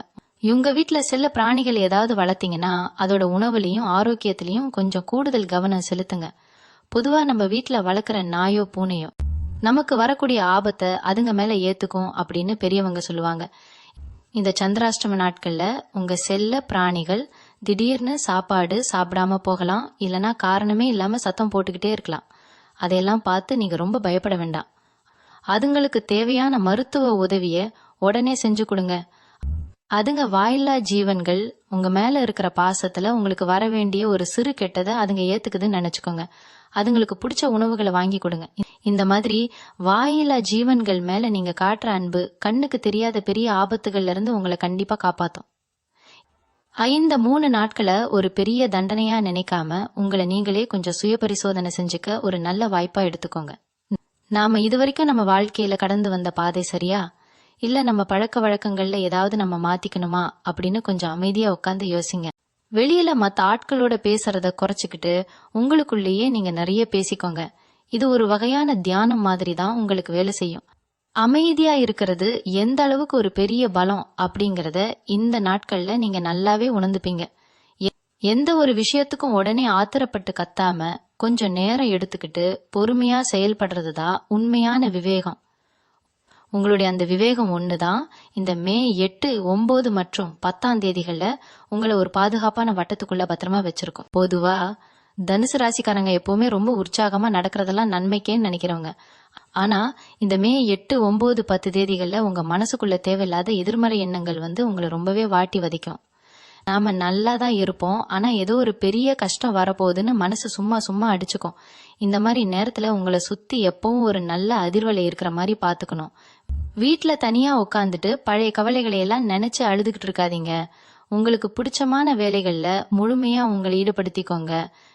உங்க வீட்டுல செல்ல பிராணிகள் ஏதாவது வளர்த்தீங்கன்னா அதோட உணவுலையும் ஆரோக்கியத்திலையும் கொஞ்சம் கூடுதல் கவனம் செலுத்துங்க. பொதுவா நம்ம வீட்டுல வளர்க்குற நாயோ பூனையோ நமக்கு வரக்கூடிய ஆபத்தை அதுங்க மேல ஏத்துக்கும் அப்படின்னு பெரியவங்க சொல்லுவாங்க. இந்த சந்திராஷ்டம நாட்கள்ல உங்க செல்ல பிராணிகள் திடீர்னு சாப்பாடு சாப்பிடாம போகலாம், இல்லனா காரணமே இல்லாம சத்தம் போட்டுக்கிட்டே இருக்கலாம். அதையெல்லாம் பார்த்து நீங்க ரொம்ப பயப்பட வேண்டாம். அதுங்களுக்கு தேவையான மருத்துவ உதவிய உடனே செஞ்சு கொடுங்க. அதுங்க வாயில்லா ஜீவன்கள். உங்க மேல இருக்கிற பாசத்துல உங்களுக்கு வர வேண்டிய ஒரு சிறு கெட்டதை அதுங்க ஏத்துக்குதுன்னு நினைச்சுக்கோங்க. அதுங்களுக்கு பிடிச்ச உணவுகளை வாங்கி கொடுங்க. இந்த மாதிரி வாயில்லா ஜீவன்கள் மேல நீங்க காட்டுற அன்பு கண்ணுக்கு தெரியாத பெரிய ஆபத்துகள்ல இருந்து உங்களை கண்டிப்பா காப்பாத்தும். இந்த 3 நாட்களை ஒரு பெரிய தண்டனையா நினைக்காம உங்களை நீங்களே கொஞ்சம் சுய பரிசோதனை செஞ்சுக்க ஒரு நல்ல வாய்ப்பா எடுத்துக்கோங்க. நாம இதுவரைக்கும் நம்ம வாழ்க்கையில கடந்து வந்த பாதை சரியா, இல்ல நம்ம பழக்க வழக்கங்கள்ல ஏதாவது நம்ம மாத்திக்கணுமா அப்படின்னு கொஞ்சம் அமைதியா உட்காந்து யோசிங்க. வெளியில மத்த ஆட்களோட பேசுறத குறைச்சுக்கிட்டு உங்களுக்குள்ளேயே நீங்க நிறைய பேசிக்கோங்க. இது ஒரு வகையான தியானம் மாதிரி தான் உங்களுக்கு வேலை செய்யும். அமைதியா இருக்கிறது எந்த அளவுக்கு ஒரு பெரிய பலம் அப்படிங்கறத இந்த நாட்கள்ல நீங்க நல்லாவே உணர்ந்துப்பீங்க. எந்த ஒரு விஷயத்துக்கும் உடனே ஆத்திரப்பட்டு கத்தாம கொஞ்சம் நேரம் எடுத்துக்கிட்டு பொறுமையா செயல்படுறதுதான் உண்மையான விவேகம். உங்களுடைய அந்த விவேகம் ஒண்ணுதான் இந்த மே 8, 9 மற்றும் 10 தேதிகள்ல உங்களை ஒரு பாதுகாப்பான வட்டத்துக்குள்ள பத்திரமா வச்சிருக்கோம். பொதுவா தனுசு ராசிக்காரங்க எப்பவுமே ரொம்ப உற்சாகமா நடக்கிறதெல்லாம் நன்மைக்கேன்னு நினைக்கிறவங்க. ஆனா இந்த மே 8, 9, 10 தேதிகள்ல உங்க மனசுக்குள்ள தேவையில்லாத எதிர்மறை எண்ணங்கள் வந்து உங்களை ரொம்பவே வாட்டி வதைக்கும். நாம நல்லா தான் இருப்போம், ஆனா ஏதோ ஒரு பெரிய கஷ்டம் வரப்போகுதுன்னு மனசு சும்மா சும்மா அடிச்சுக்கும். இந்த மாதிரி நேரத்துல உங்களை சுத்தி எப்பவும் ஒரு நல்ல அதிர்வலை இருக்கிற மாதிரி பாத்துக்கணும். வீட்டுல தனியா உட்காந்துட்டு பழைய கவலைகளை எல்லாம் நினைச்சு அழுதுகிட்டு இருக்காதீங்க. உங்களுக்கு பிடிச்சமான வேலைகள்ல முழுமையா உங்களை ஈடுபடுத்திக்கோங்க.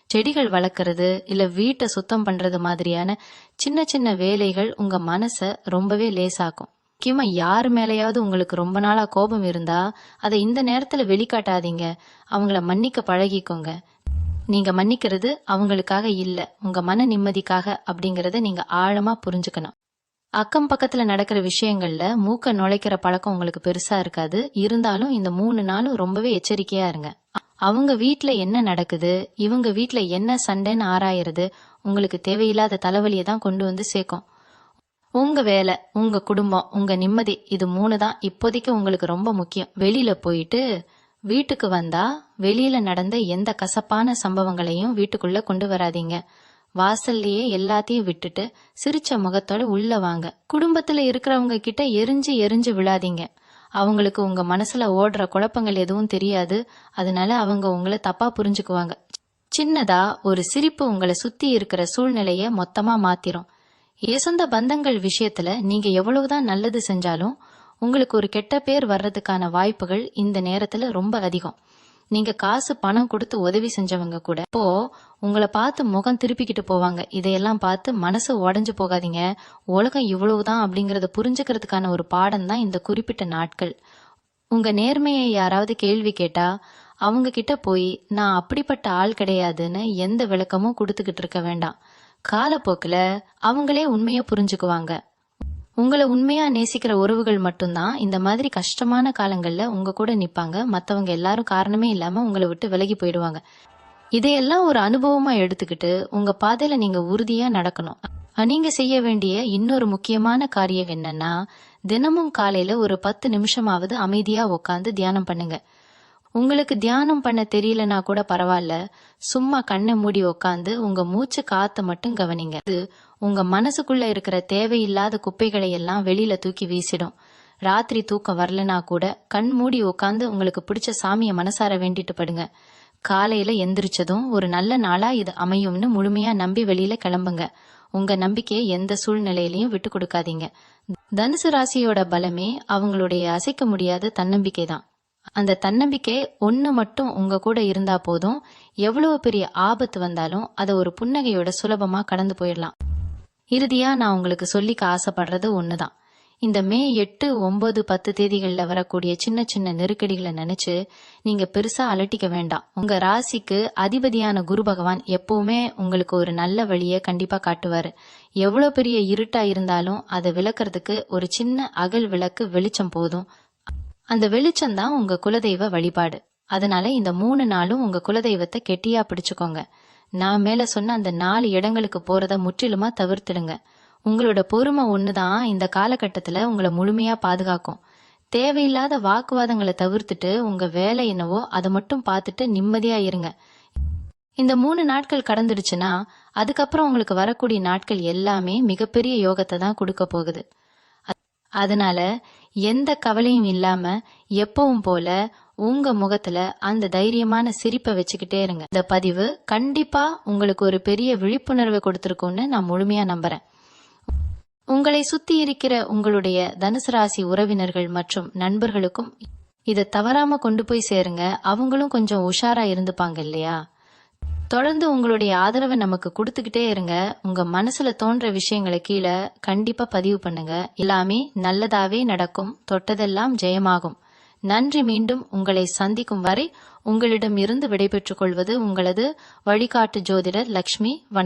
செடிகள் வளர்க்கறது இல்ல வீட்டை சுத்தம் பண்றது மாதிரியான சின்ன சின்ன வேலைகள் உங்க மனச ரொம்பவே லேசாக்கும். முக்கியமா யாரு மேலேயாவது உங்களுக்கு ரொம்ப நாளா கோபம் இருந்தா அதை இந்த நேரத்துல வெளிக்காட்டாதீங்க. அவங்கள மன்னிக்க பழகிக்கோங்க. நீங்க மன்னிக்கிறது அவங்களுக்காக இல்ல, உங்க மன நிம்மதிக்காக அப்படிங்கறத நீங்க ஆழமா புரிஞ்சுக்கணும். அக்கம் பக்கத்துல நடக்கிற விஷயங்கள்ல மூக்க நுழைக்கிற பழக்கம் உங்களுக்கு பெருசா இருக்காது. இருந்தாலும் இந்த 3 நாளும் ரொம்பவே எச்சரிக்கையா இருங்க. அவங்க வீட்டுல என்ன நடக்குது, இவங்க வீட்டுல என்ன சண்டைன்னு ஆராயறது உங்களுக்கு தேவையில்லாத தலைவலியை தான் கொண்டு வந்து சேர்க்கும். உங்க வேலை, உங்க குடும்பம், உங்க நிம்மதி, இது 3 தான் இப்போதைக்கு உங்களுக்கு ரொம்ப முக்கியம். வெளியில போயிட்டு வீட்டுக்கு வந்தா வெளியில நடந்த எந்த கசப்பான சம்பவங்களையும் வீட்டுக்குள்ள கொண்டு வராதீங்க. வாசல்லையே எல்லாத்தையும் விட்டுட்டு சிரிச்ச முகத்தோட உள்ள வாங்க. குடும்பத்துல இருக்கிறவங்க கிட்ட எரிஞ்சு எரிஞ்சு விழாதீங்க. அவங்களுக்கு உங்க மனசுல ஓடுற குழப்பங்கள் எதுவும் தெரியாது. அதனால அவங்க உங்களை தப்பா புரிஞ்சுக்குவாங்க. சின்னதா ஒரு சிரிப்பு உங்களை சுத்தி இருக்கிற சூழ்நிலைய மொத்தமா மாத்திரும். சொந்த பந்தங்கள் விஷயத்துல நீங்க எவ்வளவுதான் நல்லது செஞ்சாலும் உங்களுக்கு ஒரு கெட்ட பேர் வர்றதுக்கான வாய்ப்புகள் இந்த நேரத்துல ரொம்ப அதிகம். நீங்க காசு பணம் கொடுத்து உதவி செஞ்சவங்க கூட இப்போ உங்களை பார்த்து முகம் திருப்பிக்கிட்டு போவாங்க. இதையெல்லாம் பார்த்து மனசு உடைஞ்சு போகாதீங்க. உலகம் இவ்வளவுதான் அப்படிங்கறத புரிஞ்சுக்கிறதுக்கான ஒரு பாடம் தான் இந்த குறிப்பிட்ட நாட்கள். உங்க நேர்மையை யாராவது கேள்வி கேட்டா அவங்க கிட்ட போய் நான் அப்படிப்பட்ட ஆள் கிடையாதுன்னு எந்த விளக்கமும் கொடுத்துக்கிட்டு இருக்க வேண்டாம். காலப்போக்குல அவங்களே உண்மைய புரிஞ்சுக்குவாங்க. உங்களை உண்மையா நேசிக்கிற உறவுகள் மட்டும்தான் இந்த மாதிரி கஷ்டமான காலங்கள்ல உங்க கூட நிப்பாங்க. மத்தவங்க எல்லாரும் காரணமே இல்லாம உங்களை விட்டு விலகி போயிடுவாங்க. இதையெல்லாம் ஒரு அனுபவமா எடுத்துக்கிட்டு உங்க பாதையில நீங்க உறுதியா நடக்கணும். நீங்க செய்ய வேண்டிய இன்னொரு முக்கியமான காரியம் என்னன்னா, தினமும் காலையில ஒரு 10 நிமிஷமாவது அமைதியா உட்காந்து தியானம் பண்ணுங்க. உங்களுக்கு தியானம் பண்ண தெரியலனா கூட பரவாயில்ல, சும்மா கண்ணை மூடி உக்காந்து உங்க மூச்சு காத்த மட்டும் கவனிங்க. இது உங்க மனசுக்குள்ள இருக்கிற தேவையில்லாத குப்பைகளை எல்லாம் வெளியில தூக்கி வீசிடும். ராத்திரி தூக்கம் வரலனா கூட கண் மூடி உக்காந்து உங்களுக்கு பிடிச்ச சாமிய மனசார வேண்டிட்டு படுங்க. காலையில எந்திரிச்சதும் ஒரு நல்ல நாளா இது அமையும்னு முழுமையா நம்பி வெளியில கிளம்புங்க. உங்க நம்பிக்கையை எந்த சூழ்நிலையிலையும் விட்டு கொடுக்காதீங்க. தனுசு ராசியோட பலமே அவங்களுடைய அசைக்க முடியாத தன்னம்பிக்கை தான். அந்த தன்னம்பிக்கை ஒண்ணு மட்டும் உங்க கூட இருந்தா போதும், எவ்வளவு பெரிய ஆபத்து வந்தாலும் அதை ஒரு புன்னகையோட சுலபமா கடந்து போயிடலாம். இறுதியா நான் உங்களுக்கு சொல்லிக்க ஆசைப்படுறது ஒண்ணுதான். இந்த மே 8, 9, 10 தேதிகள்ல வரக்கூடிய சின்ன சின்ன நெருக்கடிகளை நினைச்சு நீங்க பெருசா அலட்டிக்க வேண்டாம். உங்க ராசிக்கு அதிபதியான குரு பகவான் எப்பவுமே உங்களுக்கு ஒரு நல்ல வழியை கண்டிப்பா காட்டுவாரு. எவ்வளவு பெரிய இருட்டா இருந்தாலும் அதை விளக்குறதுக்கு ஒரு சின்ன அகல் விளக்கு வெளிச்சம் போதும். அந்த வெளிச்சம் தான் உங்க குலதெய்வ வழிபாடு. அதனால இந்த 3 நாளும் உங்க குலதெய்வத்தை கெட்டியா பிடிச்சுக்கோங்க. நான் மேல சொன்ன அந்த 4 இடங்களுக்கு போறத முற்றிலுமா தவிர்த்துடுங்க. உங்களோட பொறுமை ஒண்ணுதான் இந்த காலகட்டத்துல உங்களை முழுமையா பாதுகாக்கும். தேவையில்லாத வாக்குவாதங்களை தவிர்த்துட்டு உங்க வேலை என்னவோ அதை மட்டும் பார்த்துட்டு நிம்மதியா இருங்க. இந்த 3 நாட்கள் கடந்துடுச்சுன்னா அதுக்கப்புறம் உங்களுக்கு வரக்கூடிய நாட்கள் எல்லாமே மிகப்பெரிய யோகத்தை தான் கொடுக்க போகுது. அதனால எந்த கவலையும் இல்லாம எப்பவும் போல உங்க முகத்துல அந்த தைரியமான சிரிப்பை வச்சுக்கிட்டே இருங்க. இந்த பதிவு கண்டிப்பா உங்களுக்கு ஒரு பெரிய விழிப்புணர்வை கொடுத்திருக்கும்னு நான் முழுமையா நம்புறேன். உங்களை சுத்தி இருக்கிற உங்களுடைய தனுசு ராசி உறவினர்கள் மற்றும் நண்பர்களுக்கும் இதை தவறாம கொண்டு போய் சேருங்க. அவங்களும் கொஞ்சம் உஷாரா இருந்துப்பாங்க இல்லையா? தொடர்ந்து உங்களுடைய ஆதரவை நமக்கு கொடுத்துக்கிட்டே இருங்க. உங்க மனசுல தோன்ற விஷயங்களை கீழே கண்டிப்பா பதிவு பண்ணுங்க. எல்லாமே நல்லதாவே நடக்கும். தொட்டதெல்லாம் ஜெயமாகும். நன்றி. மீண்டும் உங்களை சந்திக்கும் வரை உங்களிடம் இருந்து விடைபெற்றுக் கொள்வது உங்களது வழிகாட்டு ஜோதிடர் லக்ஷ்மி. வணக்கம்.